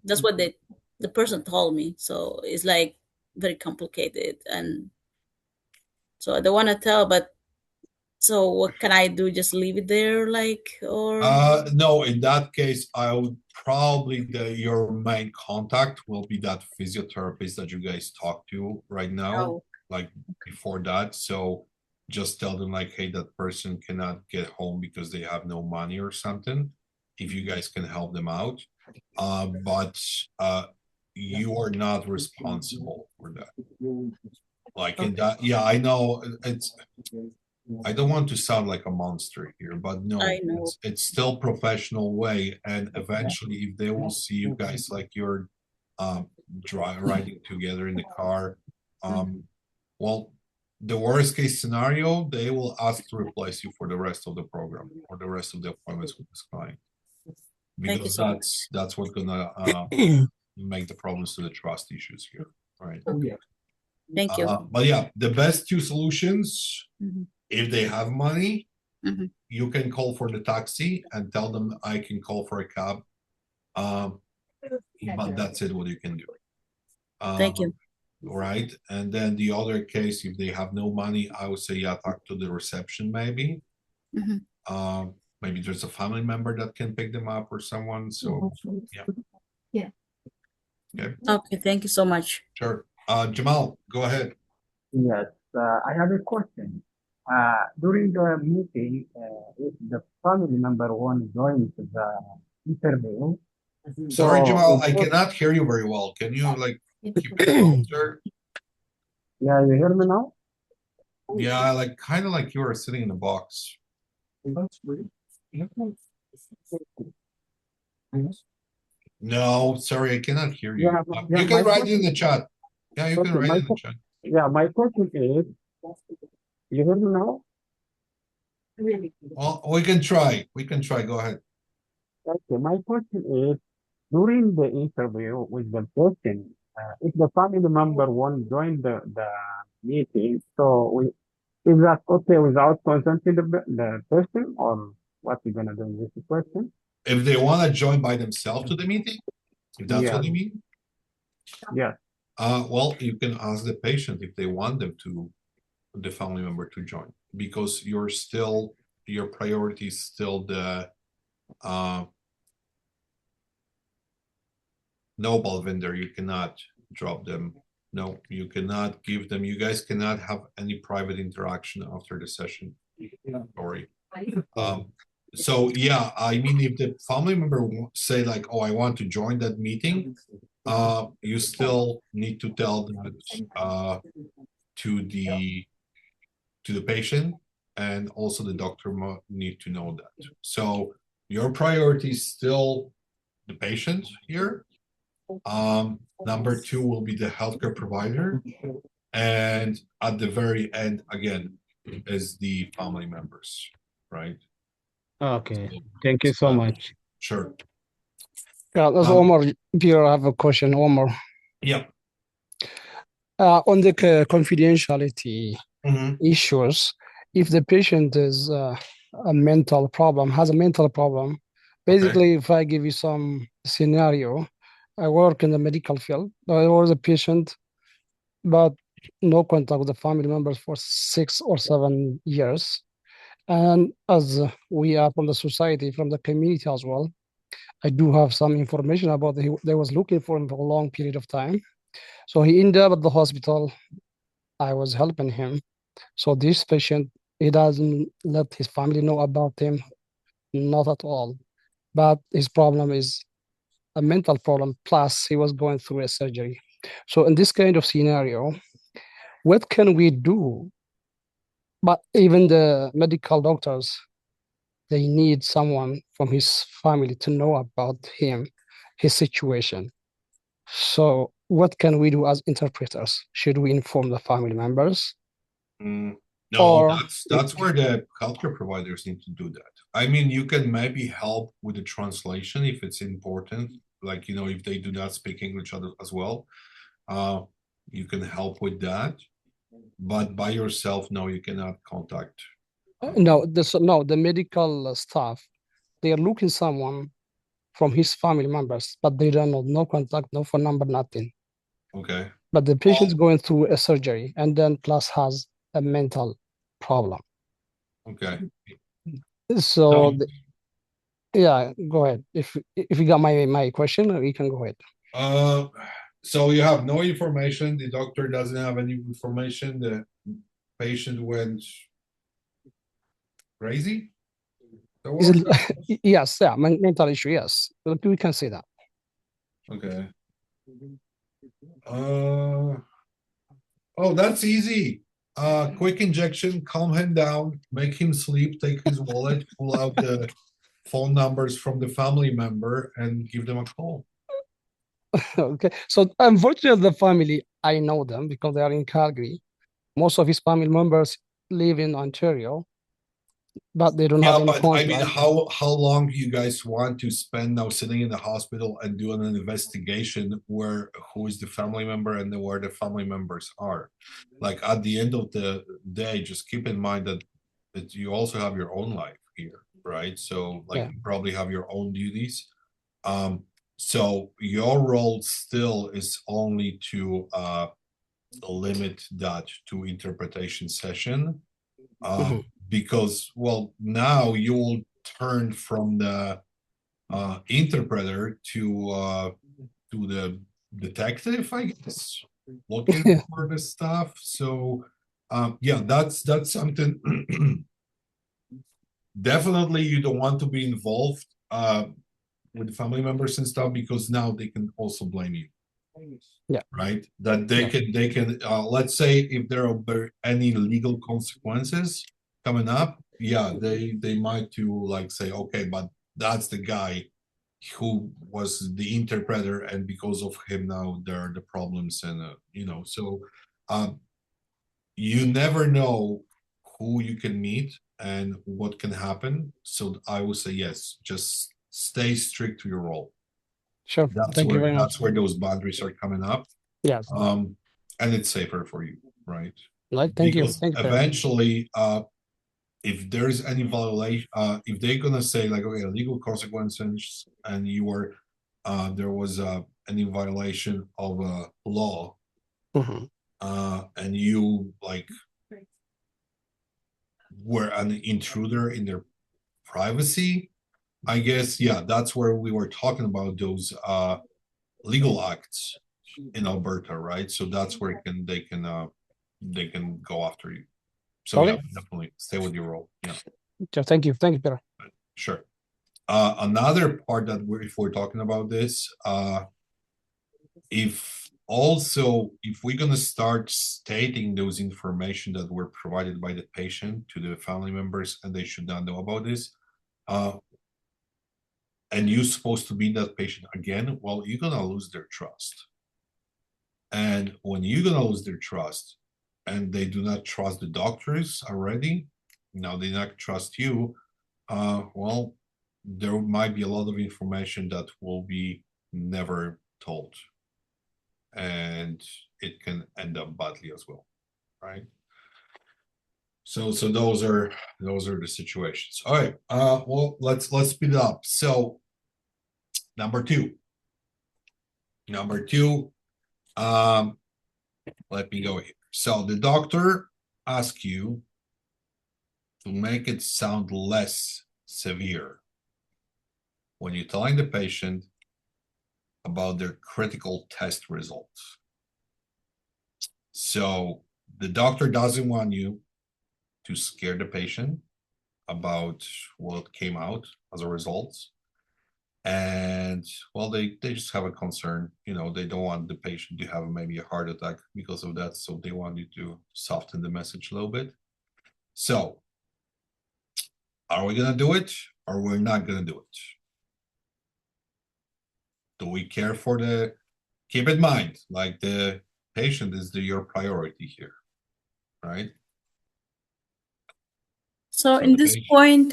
That's what the person told me. So it's like very complicated, and so I don't want to tell. But so what can I do? Just leave it there, like, or No, in that case, I would probably your main contact will be that physiotherapist that you guys talk to right now, Oh. like before that. So just tell them like, hey, that person cannot get home because they have no money or something. If you guys can help them out, but you are not responsible for that. Like in that, yeah, I know it's. I don't want to sound like a monster here, but no, I know. it's still professional way. And eventually, if they will see you guys like you're riding together in the car, well, the worst case scenario, they will ask to replace you for the rest of the program or the rest of the appointments with this client. Because that's what's gonna make the problems to the trust issues here, right? Thank you. But yeah, the best two solutions. If they have money, you can call for the taxi and tell them I can call for a cab. But that's it, what you can do. Thank you. Right. And then the other case, if they have no money, I would say, yeah, talk to the reception maybe. Maybe there's a family member that can pick them up or someone. So, yeah. Okay. Okay, thank you so much. Sure. Jamal, go ahead. Yes, I have a question. During the meeting, if the family member one joins the interview. Sorry, so Jamal, I it- cannot hear you very well. Can you like keep it closer? Yeah, you hear me now? Yeah, like kind of like you were sitting in a box. No, sorry, I cannot hear you. Yeah, You can write it in the chat. Yeah, you can Okay, write it in the chat. Yeah, my question is, you hear me now? Well, we can try. We can try. Go ahead. Okay, my question is, during the interview with the person, if the family member won't join the meeting, so is that okay without consulting the person, or what you gonna do in this question? If they want to join by themselves to the meeting, if that's Yeah. what you mean. Yeah. Well, you can ask the patient if they want them to, the family member to join, because you're still, your priority is still the no, Balvinder, you cannot drop them. No, you cannot give them, you guys cannot have any private interaction after the session. Sorry. So yeah, I mean, if the family member say like, oh, I want to join that meeting, you still need to tell them to the patient, and also the doctor need to know that. So your priority is still the patient here. Number two will be the healthcare provider, and at the very end again is the family members, right? Okay, thank you so much. Sure. Yeah, that's Omar. Here I have a question, Omar. Yeah. On the confidentiality issues, if the patient is a mental problem, has a mental problem, basically, if I give you some scenario, I work in the medical field. I was a patient, but no contact with the family members for 6 or 7 years. And as we are from the society, from the community as well, I do have some information about they was looking for him for a long period of time. So he ended up at the hospital. I was helping him. So this patient, he doesn't let his family know about him, not at all. But his problem is a mental problem, plus he was going through a surgery. So in this kind of scenario, what can we do? But even the medical doctors, they need someone from his family to know about him, his situation. So what can we do as interpreters? Should we inform the family members? No, that's where the healthcare providers need to do that. I mean, you can maybe help with the translation if it's important, like, you know, if they do not speak English as well, you can help with that. But by yourself, no, you cannot contact. No, the medical staff, they are looking someone from his family members, but they don't know, no contact, no phone number, nothing. Okay. but the patient's going through a surgery and then plus has a mental problem. Okay. So yeah, go ahead. If you got my question, you can go ahead. So you have no information. The doctor doesn't have any information. The patient went crazy. Yes, yeah, mental issue. Yes, we can say that. Okay. Oh, that's easy. Quick injection, calm him down, make him sleep, take his wallet, pull out the phone numbers from the family member, and give them a call. Okay, so unfortunately, the family, I know them because they are in Calgary. Most of his family members live in Ontario, but they don't have any contact. I mean, how long do you guys want to spend now sitting in the hospital and doing an investigation who is the family member and where the family members are? Like at the end of the day, just keep in mind that you also have your own life here, right? So you probably have your own duties. So your role still is only to limit that to interpretation session. Because, well, now you will turn from the interpreter to the detective, I guess, looking for the stuff. So, yeah, that's something. Definitely, you don't want to be involved with family members and stuff because now they can also blame you. Yeah. Right. That they can. Let's say if there are any legal consequences coming up, yeah, they might say, okay, but that's the guy who was the interpreter, and because of him now there are the problems, and so you never know who you can meet and what can happen. So I would say yes, just stay strict to your role. Sure. Thank you very much. That's where those boundaries are coming up. Yes. And it's safer for you, right? Right. Thank you. Eventually, if there's any violation, if they're gonna say okay, legal consequences, and there was any violation of a law, and you were an intruder in their privacy, I guess, yeah, that's where we were talking about those legal acts in Alberta, right? So that's where they can go after you. So yeah, definitely stay with your role. Yeah. Thank you, Peter. Sure. Another part that if we're talking about this, if we're gonna start stating those information that were provided by the patient to the family members, and they should not know about this, and you're supposed to be that patient again, well, you're gonna lose their trust. And when you're gonna lose their trust, and they do not trust the doctors already, now they not trust you, well, there might be a lot of information that will be never told, and it can end up badly as well, right? So those are the situations. All right. Well, let's speed it up. So number two. Let me go here. So the doctor asks you to make it sound less severe when you're telling the patient about their critical test results. So the doctor doesn't want you to scare the patient about what came out as a result. And well, they just have a concern, they don't want the patient to have maybe a heart attack because of that. So they want you to soften the message a little bit. So are we going to do it or we're not going to do it? Do we care for keep in mind, the patient is your priority here, right? So in this point,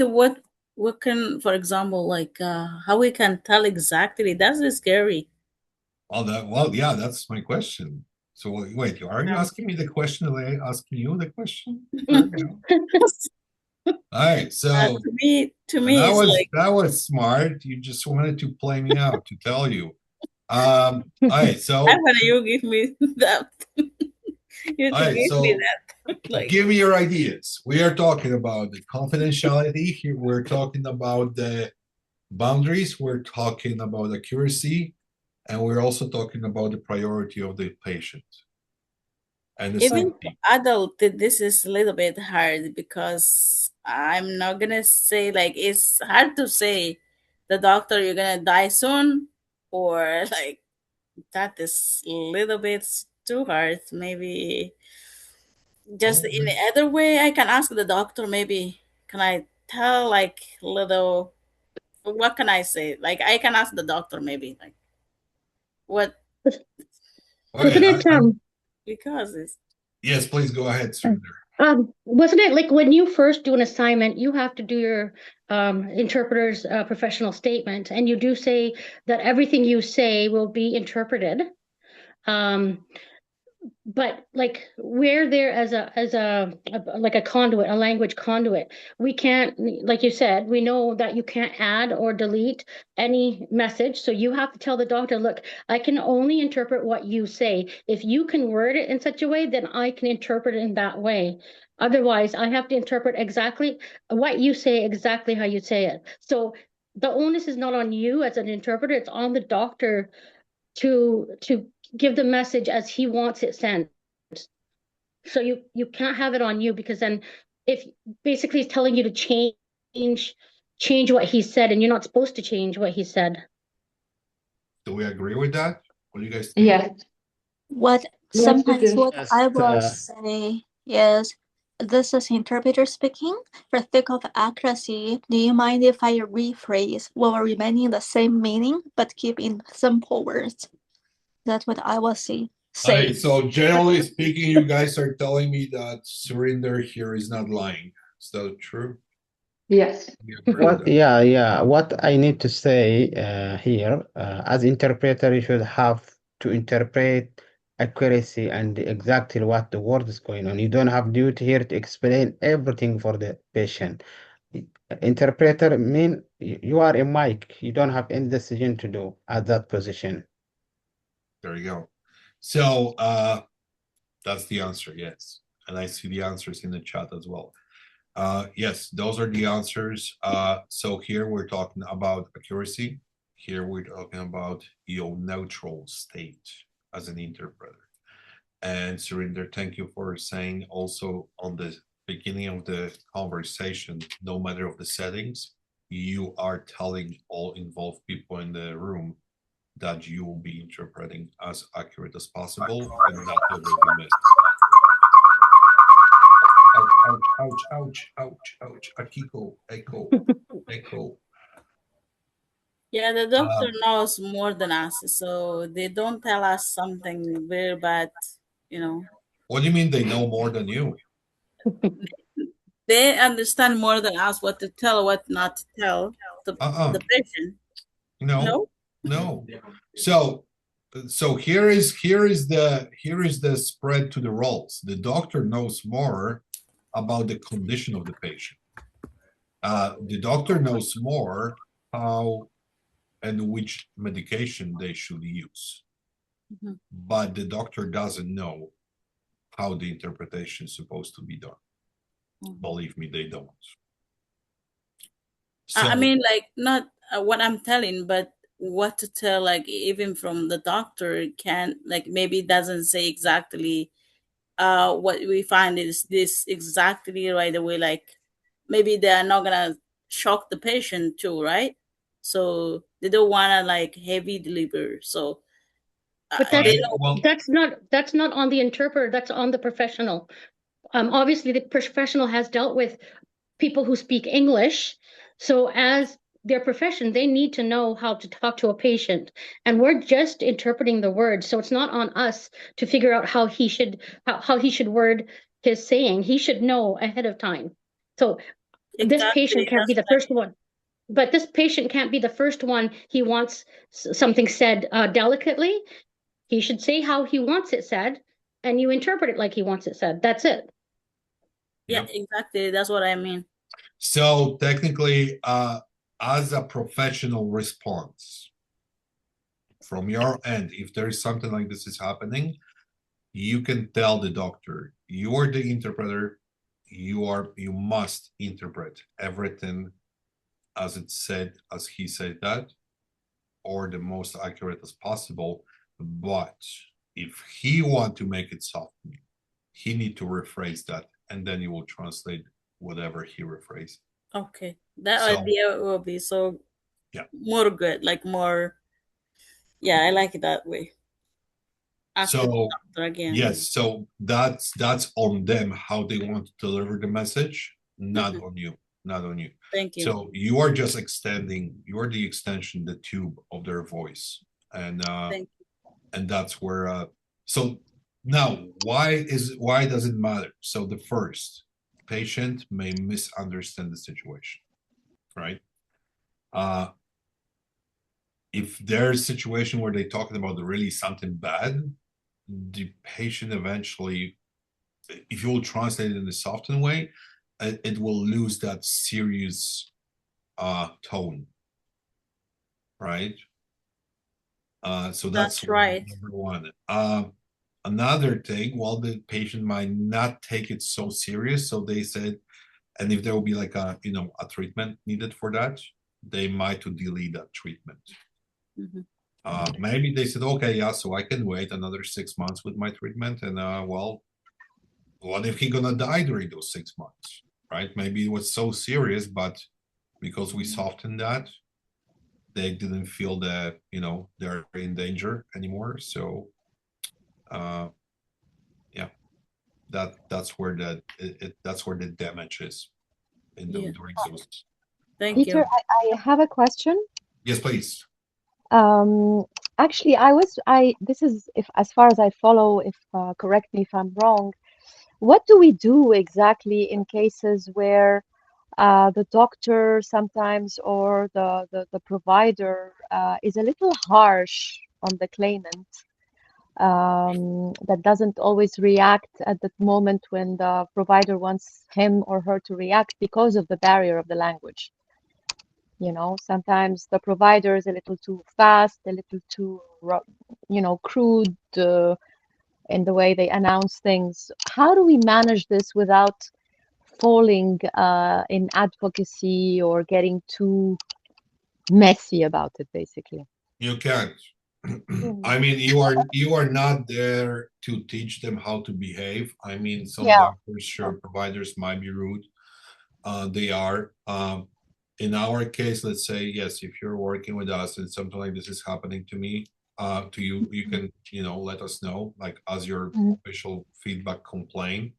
what can, for example, how we can tell exactly? That's scary. Well, yeah, that's my question. So wait, are you asking me the question or am I asking you the question? All right, so to me, that was smart. You just wanted to play me out to tell you. All right, so I'm gonna you give me that. You all to right, give so me that. Like, give me your ideas. We are talking about the confidentiality here. We're talking about the boundaries. We're talking about accuracy, and we're also talking about the priority of the patient and the even for safety. adult, this is a little bit hard because I'm not gonna say like it's hard to say the doctor you're gonna die soon, or like that is a little bit too hard. Maybe just in the other way, I can ask the doctor. Maybe can I tell like little? What can I say? Like I can ask the doctor maybe like what Okay, Wasn't it because it's yes, please go ahead, sir. wasn't it like when you first do an assignment, you have to do your interpreter's professional statement, and you do say that everything you say will be interpreted. But like we're there as a like a conduit, a language conduit. We can't, like you said, we know that you can't add or delete any message. So you have to tell the doctor, look, I can only interpret what you say. If you can word it in such a way, then I can interpret it in that way. Otherwise, I have to interpret exactly what you say, exactly how you say it. So the onus is not on you as an interpreter, it's on the doctor to give the message as he wants it sent. So you can't have it on you, because then if basically he's telling you to change what he said, and you're not supposed to change what he said. Do we agree with that? What do you guys think? Yes. What sometimes what I will say is, this is interpreter speaking. For sake of accuracy, do you mind if I rephrase while remaining the same meaning but keep in simple words? That's what I will say. Okay, so generally speaking, you guys are telling me that Surinder here is not lying. Is that true? Yes. What I need to say here, as interpreter, you should have to interpret accuracy and exactly what the word is going on. You don't have duty here to explain everything for the patient. Interpreter mean you are a mic. You don't have any decision to do at that position. There you go. So that's the answer, yes. And I see the answers in the chat as well. Yes, those are the answers. So here we're talking about accuracy. Here we're talking about your neutral state as an interpreter. And Surinder, thank you for saying also on the beginning of the conversation, no matter of the settings, you are telling all involved people in the room that you will be interpreting as accurate as possible and not will be missed. Ouch. Akiko, echo. Yeah, the doctor knows more than us, so they don't tell us something very bad, you know. What do you mean they know more than you? They understand more than us what to tell, what not to tell the patient. No. So here is the spread to the roles. The doctor knows more about the condition of the patient. The doctor knows more how and which medication they should use. Mm-hmm. But the doctor doesn't know how the interpretation is supposed to be done. Mm-hmm. Believe me, they don't. So, I mean, like, not what I'm telling, but what to tell, like, even from the doctor can, like, maybe doesn't say exactly what we find is this exactly right away. Like, maybe they are not gonna shock the patient too, right? So they don't want to like heavy deliver. So but that's not on the interpreter, that's on the professional. Obviously the professional has dealt with people who speak English, so as their profession they need to know how to talk to a patient, and we're just interpreting the words. So it's not on us to figure out how he should word his saying. He should know ahead of time. So exactly. This patient can't be the first one. But this patient can't be the first one. He wants something said delicately. He should say how he wants it said, and you interpret it like he wants it said. That's it. Yeah, exactly. That's what I mean. So technically, as a professional response, from your end, if there is something like this is happening, you can tell the doctor, you are the interpreter, you must interpret everything as it said, as he said that, or the most accurate as possible. But if he want to make it soften, he need to rephrase that, and then you will translate whatever he rephrased. Okay, that So- idea will be so more good, like more. Yeah, I like it that way. Ask the So doctor again. yes, so that's on them how they want to deliver the message, not on you, not on you. Thank you. So you are just extending, you are the extension, the tube of their voice, and Thank and that's where. So now, why does it matter? So the first, patient may misunderstand the situation, right? If there's a situation where they're talking about really something bad, the patient eventually, if you will translate it in a softened way, it will lose that serious tone, right? So that's right. number one. Another thing, well, the patient might not take it so serious, so they said, and if there will be like a treatment needed for that, they might to delay that treatment. Maybe they said, okay, yeah, so I can wait another 6 months with my treatment, and well, what if he's gonna die during those 6 months, right? Maybe it was so serious, but because we softened that, they didn't feel that they're in danger anymore. So yeah, that's where that's where the damage is in during those. Thank Peter, you. I have a question. Yes, please. Actually, this is, if as far as I follow, if correct me if I'm wrong, what do we do exactly in cases where the doctor sometimes or the provider is a little harsh on the claimant, that doesn't always react at the moment when the provider wants him or her to react because of the barrier of the language? Sometimes the provider is a little too fast, a little too, crude in the way they announce things. How do we manage this without falling in advocacy or getting too messy about it, basically? You can't. I mean, you are not there to teach them how to behave. I mean, some doctors, sure, providers might be rude. They are. In our case, let's say, yes, if you're working with us and something like this is happening to me, to you, you can, let us know, like as your official feedback complaint.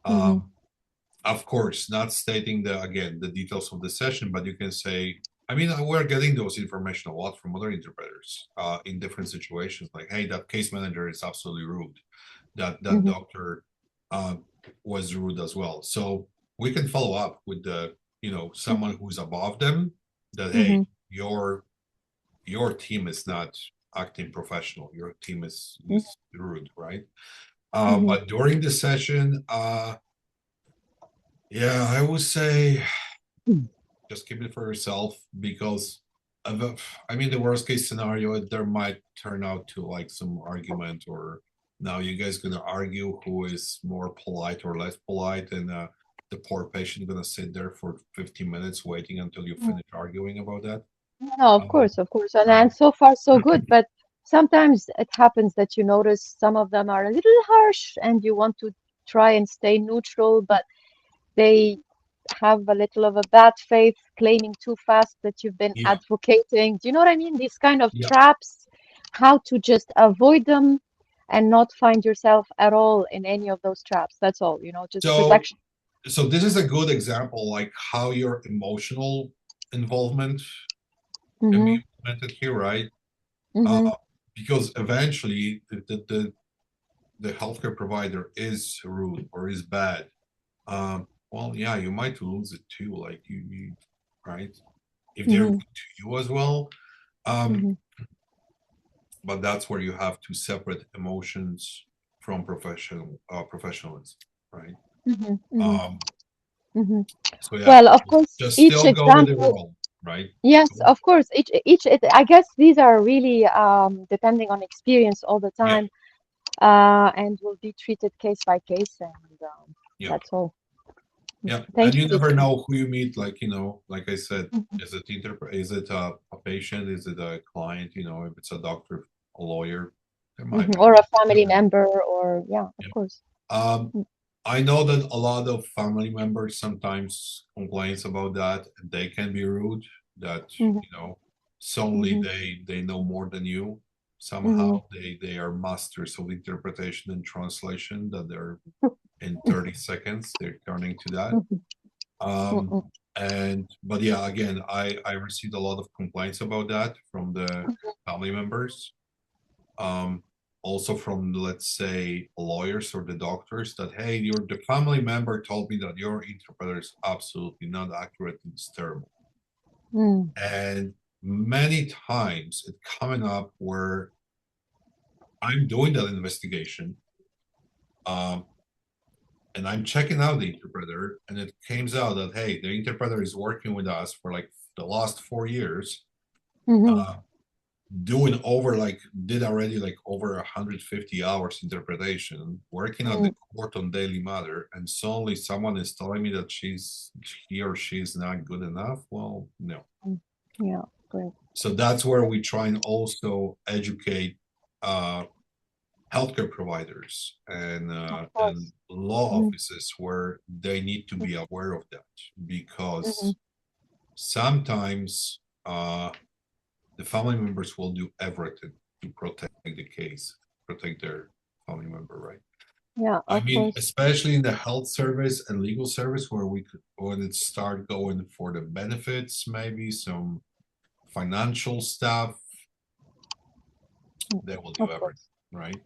Of course, not stating the details of the session, but you can say, I mean, we're getting those information a lot from other interpreters in different situations. Like, hey, that case manager is absolutely rude. That doctor was rude as well. So we can follow up with the someone who's above them. That hey, your team is not acting professional. Your team is rude, right? But during the session, yeah, I would say just keep it for yourself, because I mean, the worst case scenario, there might turn out to like some argument, or now you guys gonna argue who is more polite or less polite, and the poor patient gonna sit there for 15 minutes waiting until you finish arguing about that. No, of course, and so far so good. But sometimes it happens that you notice some of them are a little harsh, and you want to try and stay neutral, but they have a little of a bad faith, claiming too fast that you've been advocating. Do you know what I mean? These kind of traps, how to just avoid them and not find yourself at all in any of those traps. That's all, just protection. So this is a good example, like how your emotional involvement can be implemented here, right? Because eventually the healthcare provider is rude or is bad. Well, yeah, you might lose it too, like you right? If they're rude to you as well. But that's where you have to separate emotions from professionalism, right? So yeah, Well, of course, just each still go with the example, role. right? Yes, of course. I guess these are really depending on experience all the Yeah, time, and will be treated case by case, and yeah, that's all. yeah. And Thank you you, never Peter. know who you meet. Like, like I said, Mhm. is it a patient? Is it a client? If it's a doctor, a lawyer, there might be. Or a family member, or yeah, of Yeah. course. I know that a lot of family members sometimes complains about that. They can be rude. That Mhm. suddenly Mhm. they know more than you. Mhm. Somehow they are masters of interpretation and translation. That they're in 30 seconds they're turning to that. Mhm. But yeah, again, I received a lot of complaints about that from the family members. Also from, let's say, lawyers or the doctors, that hey, the family member told me that your interpreter is absolutely not accurate and it's terrible. Mm. And many times it coming up where I'm doing that investigation, and I'm checking out the interpreter, and it comes out that hey, the interpreter is working with us for like the last 4 years, Mhm. doing did already like over 150 hours interpretation, working on the Mm. court on Daily Matter, and suddenly someone is telling me that he or she's not good enough. Well, no. Mm. Yeah, great. So that's where we try and also educate healthcare providers and Of course. law Mhm. offices, where they need to be aware of that, because Mhm. sometimes the family members will do everything to protect the case, protect their family member, right? Yeah, I of mean, course. especially in the health service and legal service, where when it start going for the benefits, maybe some financial stuff, they will do Of everything, course. right?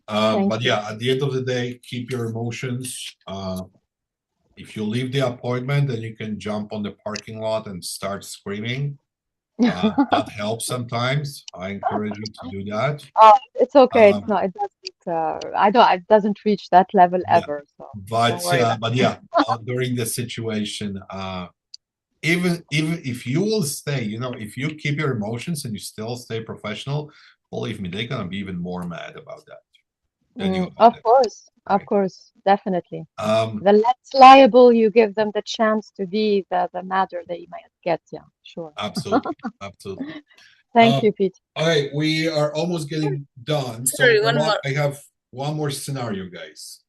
Thank But you. yeah, at the end of the day, keep your emotions. If you leave the appointment, then you can jump on the parking lot and start screaming. That helps sometimes. I encourage you to do that. Oh, it's okay. It's Um, not. It doesn't. I don't. It doesn't reach that level yeah, ever. So don't worry about but it. yeah, during the situation, even if you will stay, if you keep your emotions and you still stay professional, believe me, they're gonna be even more mad about that than you about Of it, course, right? definitely. Um, The less liable you give them the chance to be, the madder they might get. Yeah, sure. absolutely, absolutely. Thank you, Pete. All right, we are almost getting done. So Sorry, one more. I have one more scenario, guys.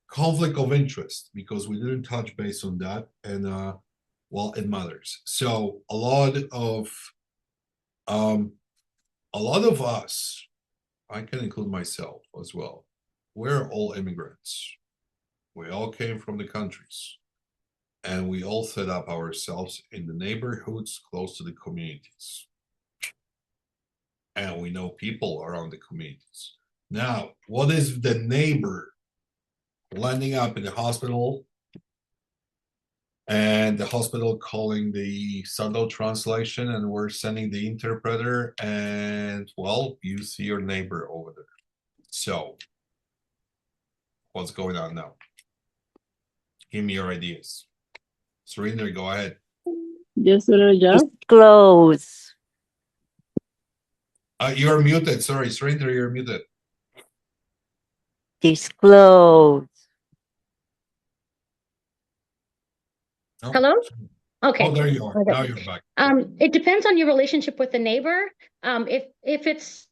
Conflict of interest, because we didn't touch base on that, and well, it matters. So a lot of us, I can include myself as well, we're all immigrants. We all came from the countries, and we all set up ourselves in the neighborhoods close to the communities. And we know people around the communities. Now, what is the neighbor landing up in the hospital, and the hospital calling the subtle translation, and we're sending the interpreter, and well, you see your neighbor over there. So what's going on now? Give me your ideas. Surinder, go ahead. Yes, disclose. You're muted. Sorry, Surinder, you're muted. Disclose. No? Hello? Okay. Oh, there you are. Okay. Now you're back. It depends on your relationship with the neighbor. If it's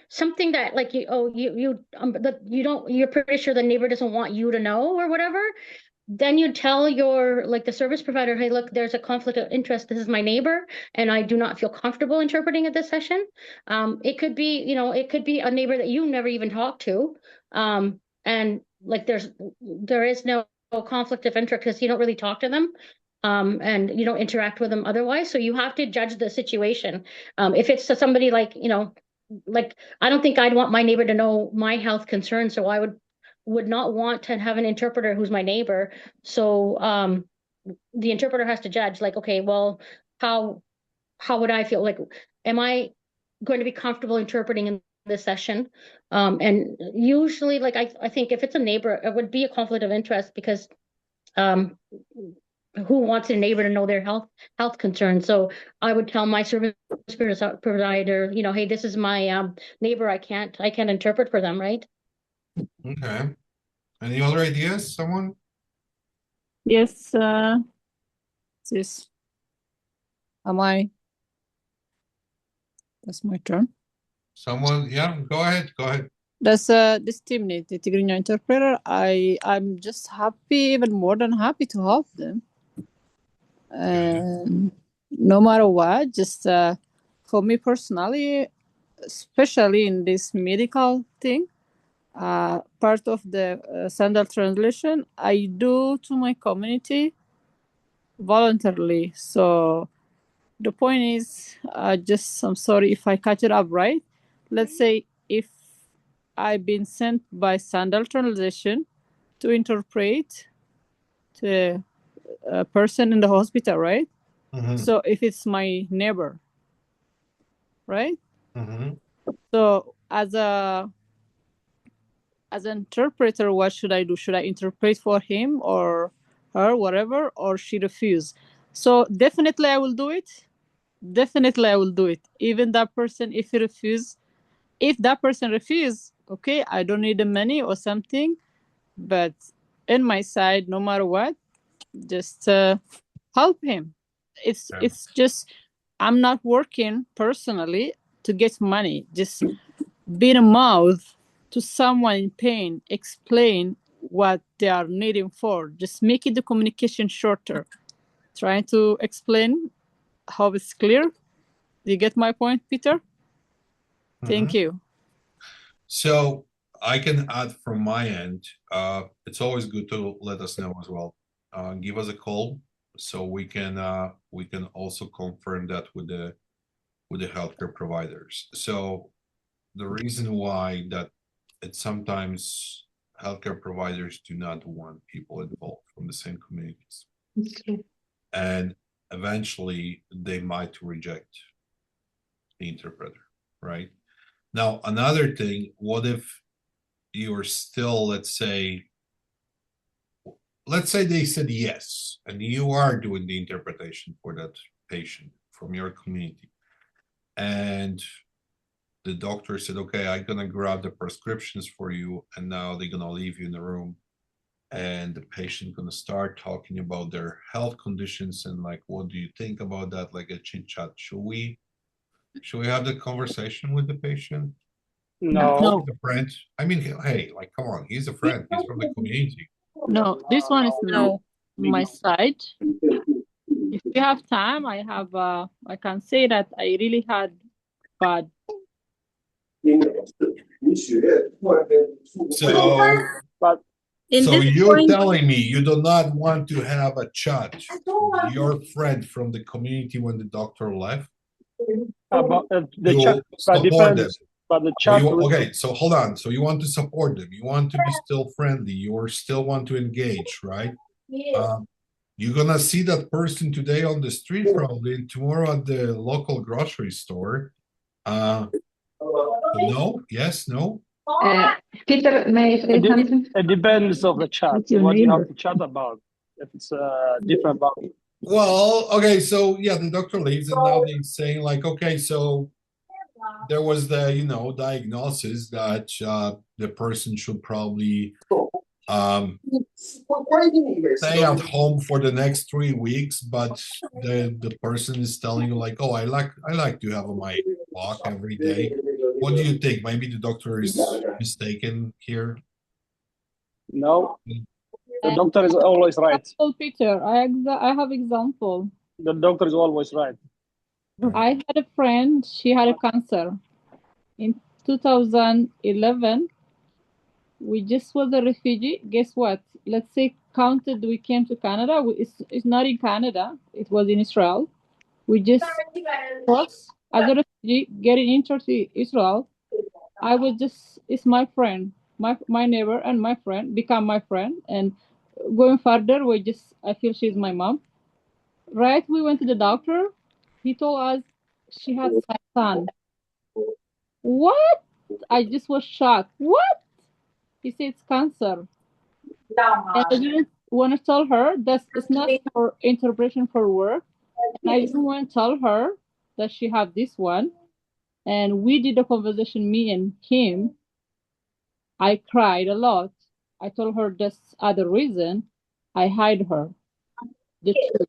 something that like you're pretty sure the neighbor doesn't want you to know or whatever, then you tell the service provider, hey, look, there's a conflict of interest. This is my neighbor, and I do not feel comfortable interpreting at this session. It could be, it could be a neighbor that you never even talked to. And like there is no conflict of interest because you don't really talk to them. And you don't interact with them otherwise. So you have to judge the situation. If it's to somebody like I don't think I'd want my neighbor to know my health concerns, so I would not want to have an interpreter who's my neighbor. So the interpreter has to judge, like, okay, well, how would I feel? Like, am I going to be comfortable interpreting in this session? And usually, like I think if it's a neighbor, it would be a conflict of interest because who wants a neighbor to know their health concerns? So I would tell my service provider, you know, hey, this is my neighbor. I can't interpret for them, right? Okay. Any other ideas, someone? Yes, this. Am I? That's my turn. Someone, yeah, go ahead. That's this team need the Tigrinya interpreter. I'm just happy, even more than happy to help them. And no matter what, just for me personally, especially in this medical thing, part of the Sandal translation, I do to my community voluntarily. So the point is, I'm sorry if I catch it up right. Let's say if I've been sent by Sandal translation to interpret to a person in the hospital, right? Mm-hmm. So if it's my neighbor, right? Mm-hmm. So as an interpreter, what should I do? Should I interpret for him or her, whatever, or she refuse? So definitely I will do it. Even that person, if that person refuse, okay, I don't need the money or something, but in my side, no matter what, just help him. It's just, I'm not working personally to get money. Just be a mouth to someone in pain, explain what they are needing for. Just make it the communication shorter. Trying to explain how it's clear. Do you get my point, Peter? Thank you. So I can add from my end, it's always good to let us know as well. Give us a call so we can also confirm that with the healthcare providers. So the reason why that it's sometimes healthcare providers do not want people involved from the same communities. Okay. And eventually they might reject the interpreter, right? Now, another thing, what if you're still, let's say they said yes, and you are doing the interpretation for that patient from your community, and the doctor said, okay, I'm gonna grab the prescriptions for you, and now they're gonna leave you in the room, and the patient gonna start talking about their health conditions and like, what do you think about that? Like a chit chat. Should we have the conversation with the patient? No. He's a friend. I mean, hey, like, come on, he's a friend. He's from the community. No, this one is my side. If you have time, I can say that I really had bad. So you're telling me you do not want to have a chat with your friend from the community when the doctor left? But the You chat support them. But the chat. Okay, so hold on. So you want to support them. You want to be still friendly. You still want to engage, right? You're gonna see that person today on the street probably, and tomorrow at the local grocery store. No? Yes? No? Peter, may I say something? It depends of the chat. What you have to chat about. If it's different about. Well, okay, so yeah, the doctor leaves, and now they're saying like, okay, so there was the diagnosis that the person should probably stay at home for the next 3 weeks, but the person is telling you like, oh, I like to have my walk every day. What do you think? Maybe the doctor is mistaken here. No, the doctor is always right. Peter, I have example. The doctor is always right. I had a friend, she had a cancer. In 2011, we just was a refugee. Guess what? Let's say counted we came to Canada. It's not in Canada. It was in Israel. We just was as a refugee getting into Israel. I was just, it's my friend, my neighbor and my friend become my friend. And going further, I feel she's my mom. Right? We went to the doctor. He told us she had son. What? I just was shocked. What? He said it's cancer. And want to tell her that it's not for interpretation for work. And I didn't want to tell her that she have this one. And we did a conversation, me and him. I cried a lot. I told her this other reason. I hide her the truth.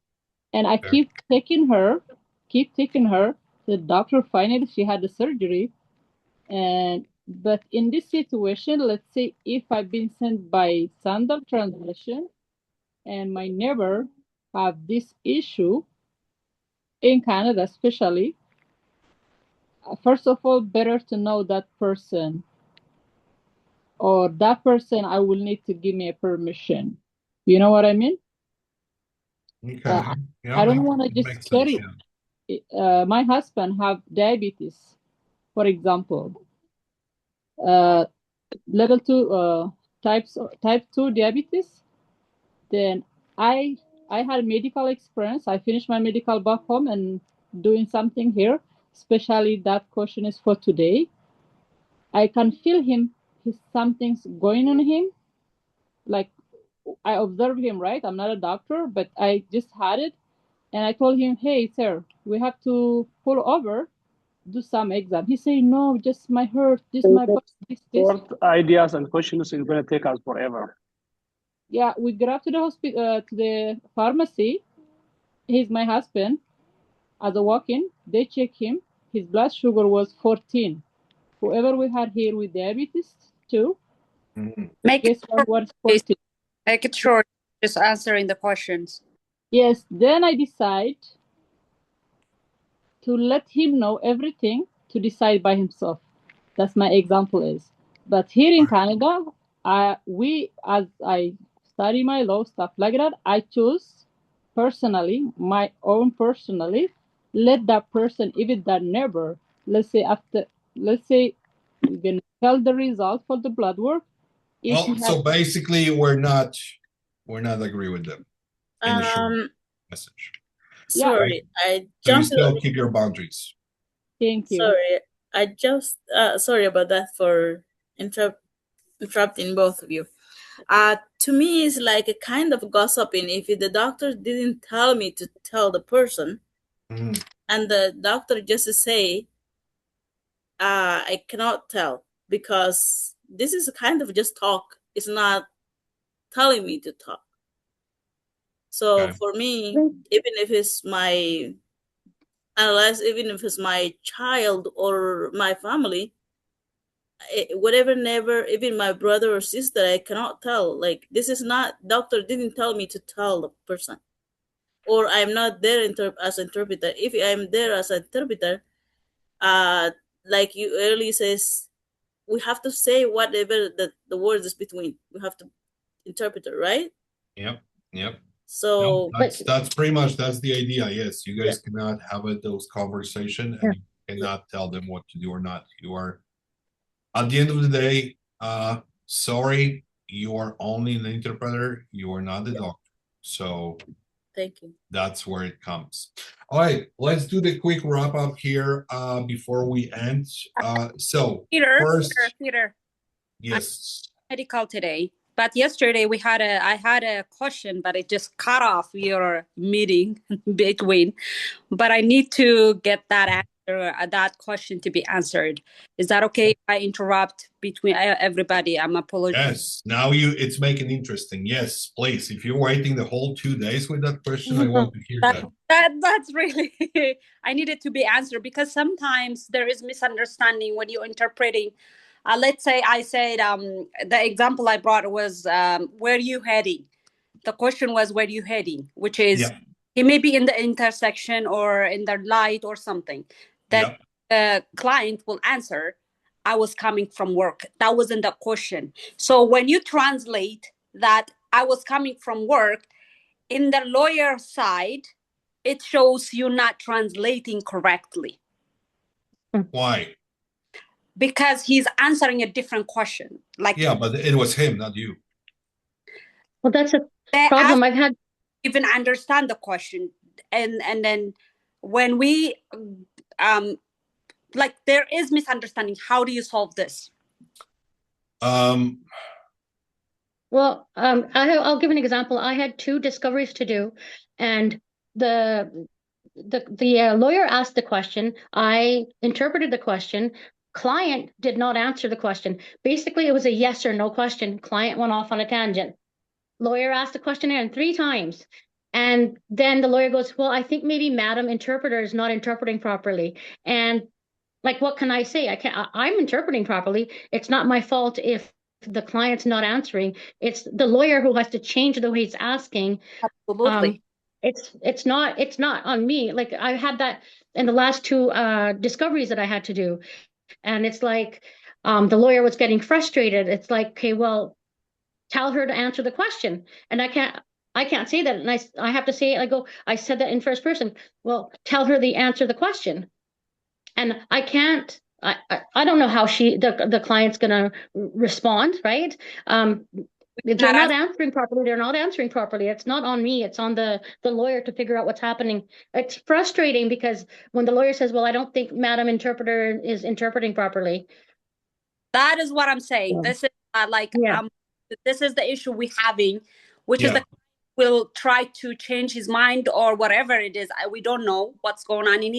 And I keep taking her to the doctor. Finally, she had the surgery. But in this situation, let's say if I've been sent by Sandal Translation and my neighbor have this issue in Canada, especially, first of all, better to know that person, or that person I will need to give me a permission. You know what I mean? Okay. I don't want to just carry. My husband have diabetes, for example, level 2 type 2 diabetes. Then I had medical experience. I finished my medical back home and doing something here. Especially that question is for today. I can feel him. Something's going on him. Like I observe him, right? I'm not a doctor, but I just had it. And I told him, hey, sir, we have to pull over, do some exam. He said, no, just my heart, just my body, this. Ideas and questions is going to take us forever. Yeah, we grab to the hospital, to the pharmacy. He's my husband. As a walk-in, they check him. His blood sugar was 14. Whoever we had here with diabetes too, guess what was 14? Make it short, just answering the questions. Yes, then I decide to let him know everything to decide by himself. That's my example is. But here in Canada, as I study my law, stuff like that, I choose personally, let that person, even that neighbor, let's say we're gonna tell the result for the blood work. Well, so basically we're not agree with them. In the short message. Sorry, I So you jumped. still keep your boundaries. Thank you. Sorry, I just sorry about that for interrupting both of you. To me, it's like a kind of gossiping. If the doctor didn't tell me to tell the person, and the doctor just say, I cannot tell because this is kind of just talk. It's not telling me to talk. So for me, even if it's my, unless even if it's my child or my family, whatever, never, even my brother or sister, I cannot tell. Like, this is not, doctor didn't tell me to tell the person. Or I'm not there as interpreter. If I'm there as an interpreter, like you earlier says, we have to say whatever the word is between. We have to interpret it, right? Yep. So that's pretty much that's the idea. Yes, you guys cannot have those conversation and you cannot tell them what to do or not. You are at the end of the day, sorry, you are only an interpreter. You are not the doctor. So thank you. That's where it comes. All right, let's do the quick wrap up here before we end. So Peter. Yes. I'm medical today. But yesterday I had a question, but it just cut off your meeting between. But I need to get that answer, that question to be answered. Is that okay if I interrupt between everybody? I'm apologizing. Yes. Now it's making interesting. Yes, please. If you're waiting the whole 2 days with that question, I want to hear that. That's really I need it to be answered because sometimes there is misunderstanding when you're interpreting. Let's say I said the example I brought was where are you heading? The question was where are you heading, which is he may be in the intersection or in the light or something. That client will answer, I was coming from work. That wasn't the question. So when you translate that I was coming from work, in the lawyer side, it shows you not translating correctly. Why? Because he's answering a different question. Like but it was him, not you. Well, that's a problem I've had. Even understand the question, and then when we like there is misunderstanding. How do you solve this? Well, I'll give an example. I had 2 discoveries to do, and the lawyer asked the question. I interpreted the question. Client did not answer the question. Basically, it was a yes or no question. Client went off on a tangent. Lawyer asked the question again 3 times. And then the lawyer goes, well, I think maybe Madam Interpreter is not interpreting properly. And like, what can I say? I'm interpreting properly. It's not my fault if the client's not answering. It's the lawyer who has to change the way he's asking. Absolutely. It's not on me. Like, I had that in the last 2 discoveries that I had to do. And it's like, the lawyer was getting frustrated. It's like, okay, well, tell her to answer the question. And I can't say that. And I have to say, I said that in first person. Well, tell her the answer the question. And I can't, I don't know how the client's gonna respond, right? They're not answering properly. They're not answering properly. It's not on me. It's on the lawyer to figure out what's happening. It's frustrating because when the lawyer says, well, I don't think Madam Interpreter is interpreting properly. That is what I'm saying. Yeah. This is this is the issue we're having, which is the will try to change his mind or whatever it is. We don't know what's going on in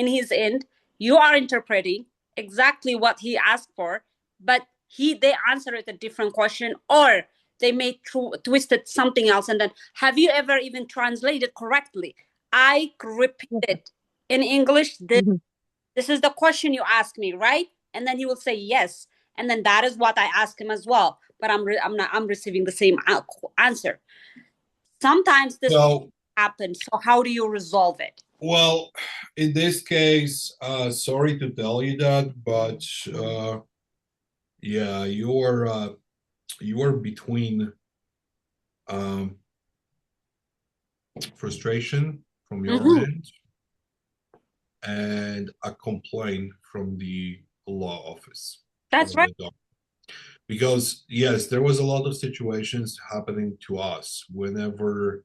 his end. You are interpreting exactly what he asked for, but they answer it a different question, or they may twisted something else. And then, have you ever even translated correctly? I repeated in English. This is the question you asked me, right? And then he will say yes, and then that is what I asked him as well. But I'm receiving the same answer. Sometimes this happens. So how do you resolve it? Well, in this case, sorry to tell you that, but yeah, you are between frustration from your end and a complaint from the law office. That's right. Because yes, there was a lot of situations happening to us whenever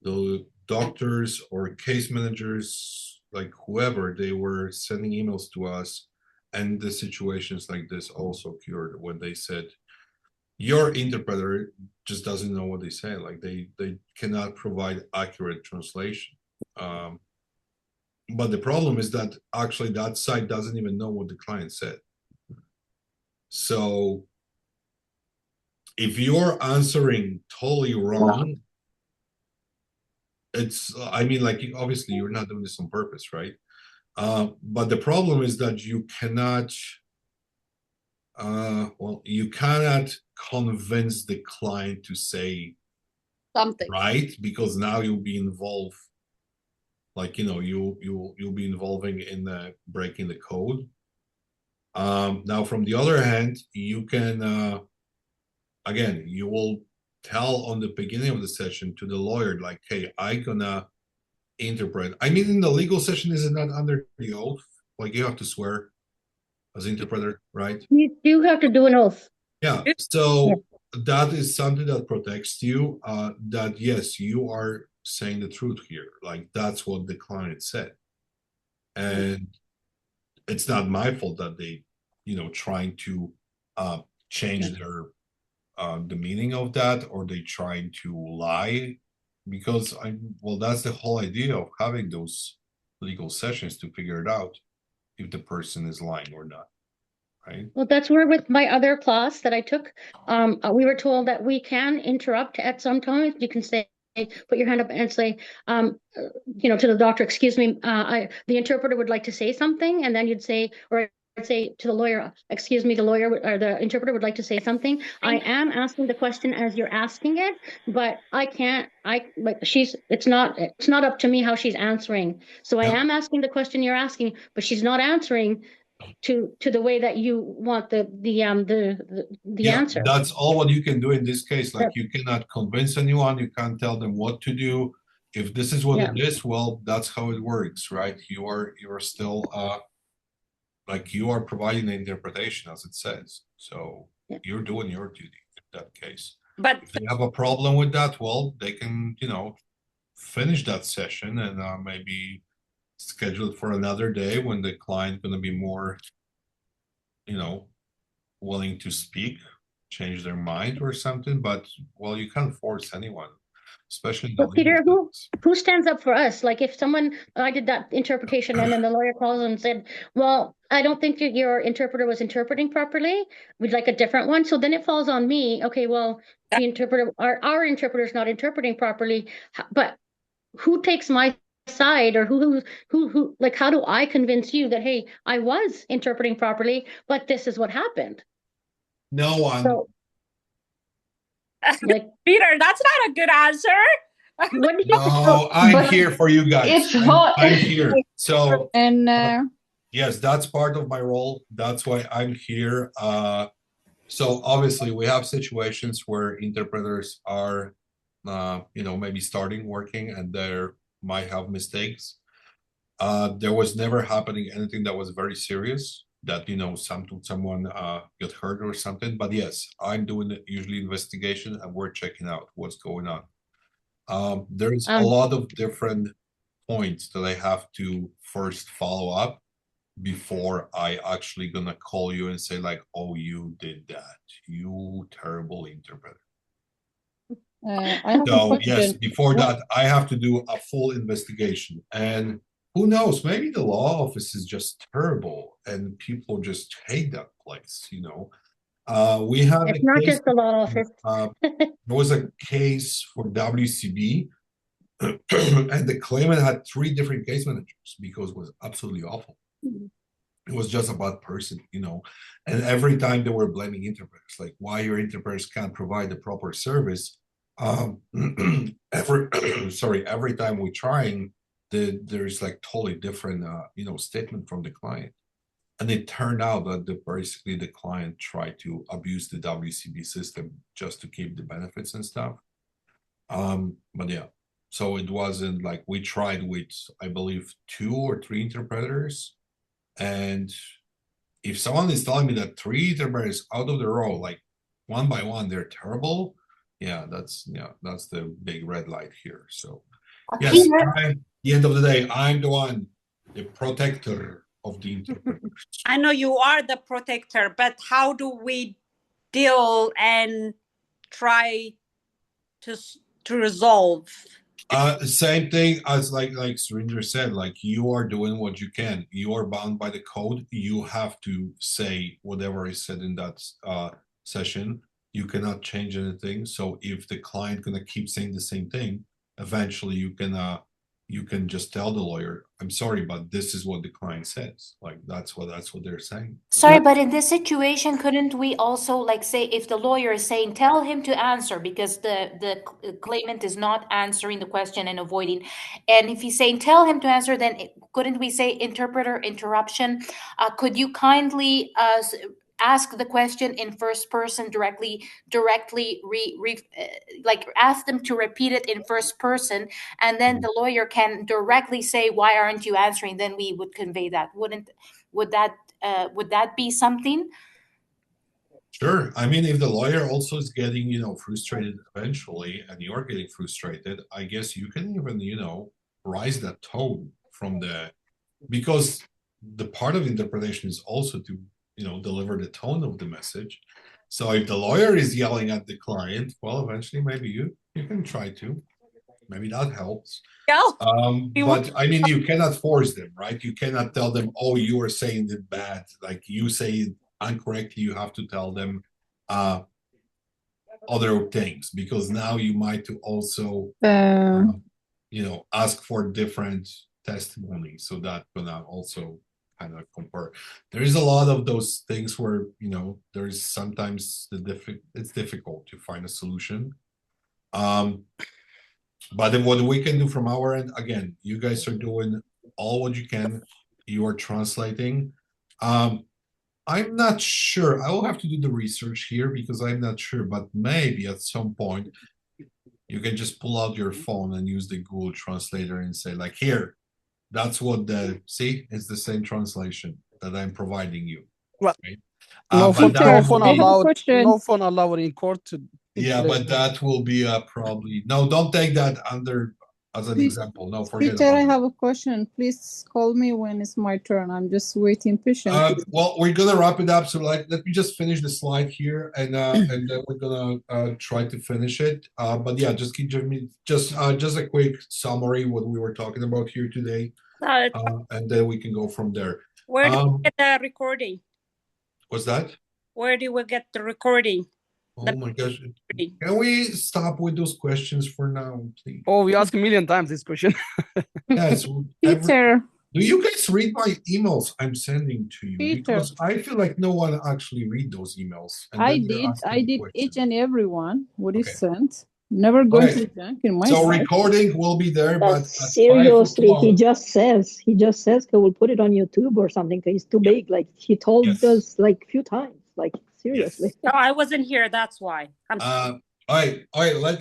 the doctors or case managers, like whoever, they were sending emails to us, and the situations like this also occurred when they said your interpreter just doesn't know what they say, like they cannot provide accurate translation. But the problem is that actually that site doesn't even know what the client said. So if you're answering totally wrong, I mean, like, obviously you're not doing this on purpose, right? But the problem is that you cannot, you cannot convince the client to say something, right? Because now you'll be involved, like, you'll be involving in breaking the code. Now, from the other hand, you can, again, you will tell on the beginning of the session to the lawyer, like, hey, I'm gonna interpret. I mean, in the legal session, is it not under the oath? Like, you have to swear as interpreter, right? You do have to do an oath. Yeah. So that is something that protects you, that yes, you are saying the truth here. Like, that's what the client said. And it's not my fault that they, trying to change their the meaning of that, or they trying to lie, because that's the whole idea of having those legal sessions, to figure it out if the person is lying or not, right? Well, that's where with my other class that I took, we were told that we can interrupt at some times. You can say, put your hand up and say, to the doctor, excuse me, the interpreter would like to say something, and then you'd say, or I'd say to the lawyer, excuse me, the lawyer or the interpreter would like to say something. I am asking the question as you're asking it, but it's not up to me how she's answering. So I am asking the question you're asking, but she's not answering to the way that you want the answer. That's all what you can do in this case. Like, you cannot convince anyone, you can't tell them what to do. If this is what it is, well, that's how it works, right? You're still like, you are providing the interpretation as it says. So you're doing your duty in that case. But if they have a problem with that, well, they can, finish that session and maybe schedule it for another day when the client going to be more, willing to speak, change their mind or something, but well, you can't force anyone, especially in the But Peter, legal who stands up for us? Like if someone, I did that interpretation and then the lawyer calls and said, well, I don't think that your interpreter was interpreting properly. We'd like a different one. So then it falls on me. Okay, well, the interpreter, our interpreter is not interpreting properly, but who takes my side, or who, like, how do I convince you that, hey, I was interpreting properly, but this is what happened? No one. So, like, Peter, that's not a good answer. What did you No, I'm here for you guys. It's hot. I'm here. So And yes, that's part of my role. That's why I'm here. So obviously we have situations where interpreters are, maybe starting working and they might have mistakes. There was never happening anything that was very serious, that someone got hurt or something. But yes, I'm doing usually investigation and we're checking out what's going on. There's a lot of different points that I have to first follow up before I actually gonna call you and say like, oh, you did that, you terrible interpreter. I have a So question. yes, before that, I have to do a full investigation. And who knows, maybe the law office is just terrible and people just hate that place, We have It's not just the law office. there was a case for WCB and the claimant had 3 different case managers because it was absolutely awful. It was just a bad person, and every time they were blaming interpreters, like why your interpreters can't provide the proper service. Every time we're trying, there's like totally different, statement from the client. And it turned out that basically the client tried to abuse the WCB system just to keep the benefits and stuff. But yeah, so it wasn't like we tried with, I believe, 2 or 3 interpreters. And if someone is telling me that 3 interpreters out of the row, like one by one, they're terrible, that's the big red light here. So yes, at the end of the day, I'm the protector of the interpreters. I know you are the protector, but how do we deal and try to resolve? Same thing as like Surinder said, like you are doing what you can. You are bound by the code. You have to say whatever is said in that session. You cannot change anything. So if the client gonna keep saying the same thing, eventually you can just tell the lawyer, I'm sorry, but this is what the client says. Like that's what they're saying. Sorry, but in this situation, couldn't we also like say if the lawyer is saying, tell him to answer because the claimant is not answering the question and avoiding, and if he's saying tell him to answer, then couldn't we say interpreter interruption? Could you kindly ask the question in first person directly like ask them to repeat it in first person, and then the lawyer can directly say, why aren't you answering? Then we would convey that. Would that be something? Sure. I mean, if the lawyer also is getting, frustrated eventually, and you're getting frustrated, I guess you can even, rise that tone because the part of interpretation is also to deliver the tone of the message. So if the lawyer is yelling at the client, well, eventually maybe you can try to. Maybe that helps. But I mean, you cannot force them, right? You cannot tell them, oh, you are saying it bad. Like you say it incorrectly, you have to tell them other things, because now you might also, ask for different testimony. So that gonna also kind of compare. There is a lot of those things where there's sometimes it's difficult to find a solution. But then what we can do from our end, again, you guys are doing all what you can. You are translating. I'm not sure. I will have to do the research here because I'm not sure. But maybe at some point you can just pull out your phone and use the Google Translator and say, like, here. That's what it's the same translation that I'm providing you. Right. No phone allowed in court to. Yeah, but that will be probably, no, don't take that under as an Please, example. No, forget Peter, about I it. have a question. Please call me when it's my turn. I'm just waiting patiently. Well, we're gonna wrap it up. So let me just finish the slide here, and then we're gonna try to finish it. But yeah, just keep me just a quick summary what we were talking about here today, and then we can go from there. Where do we get the recording? What's that? Where do we get the recording? Oh my gosh. Can we stop with those questions for now, please? Oh, we ask a million times this question. Yes. Peter. Do you guys read my emails I'm sending to you? Peter. Because I feel like no one actually read those emails. And I then they're did asking each and every one what is Okay. sent. Never going Okay. to junk in my So site. recording will be there, but at 5 Seriously, o'clock. he just says he will put it on YouTube or something. It's too big. Like he told us like a few times. Like seriously. No, I wasn't here. That's why. I'm All right.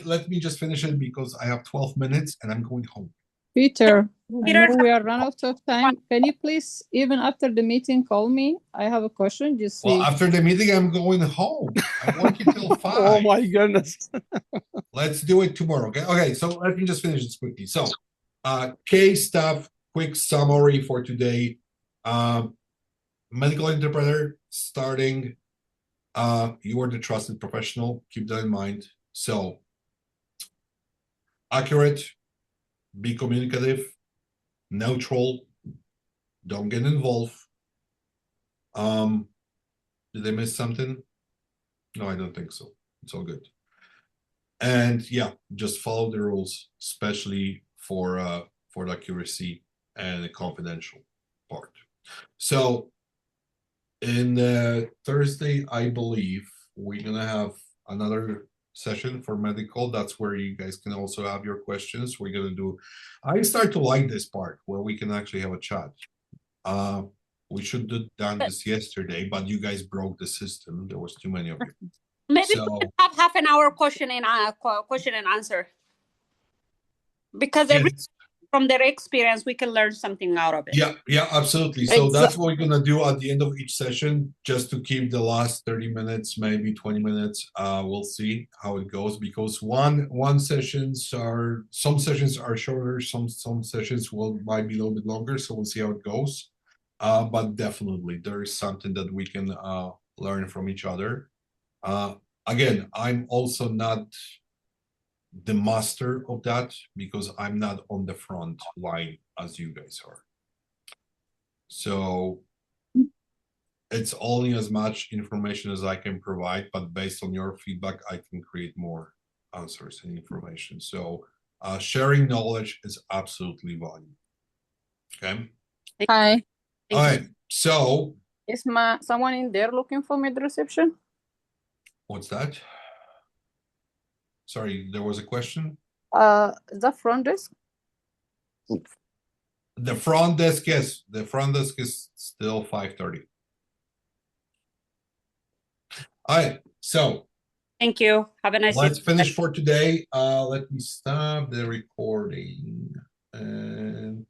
Let me just finish it because I have 12 minutes and I'm going home. Peter, I Peter, know we are run out of time. Can you please, even after the meeting, call me? I have a question. Just Well, see. after the meeting, I'm going home. I'm working till 5. Oh my goodness. Let's do it tomorrow. Okay. Okay. So let me just finish this quickly. So, case stuff, quick summary for today. Medical interpreter starting. You are the trusted professional. Keep that in mind. So, accurate, be communicative, neutral, don't get involved. Did I miss something? No, I don't think so. It's all good. And yeah, just follow the rules, especially for the accuracy and the confidential part. So in Thursday, I believe we're gonna have another session for medical. That's where you guys can also have your questions. We're gonna do. I start to like this part where we can actually have a chat. We should have done this yesterday, but you guys broke the system. There was too many of you. Maybe So- we can have half an hour question and answer. Because from their experience, we can learn something out of it. Yeah, absolutely. So that's what we're gonna do at the end of each session, just to keep the last 30 minutes, maybe 20 minutes. We'll see how it goes because some sessions are shorter, some sessions might be a little bit longer. So we'll see how it goes. But definitely there is something that we can learn from each other. Again, I'm also not the master of that because I'm not on the front line as you guys are. So it's only as much information as I can provide, but based on your feedback, I can create more answers and information. So sharing knowledge is absolutely valuable. Okay. Hi. All right. So Is someone in there looking for me at the reception? what's that? Sorry, there was a question. The front desk. The front desk, yes. The front desk is still 5:30. All right, so Thank you. Have a nice let's day. finish for today. Let me stop the recording and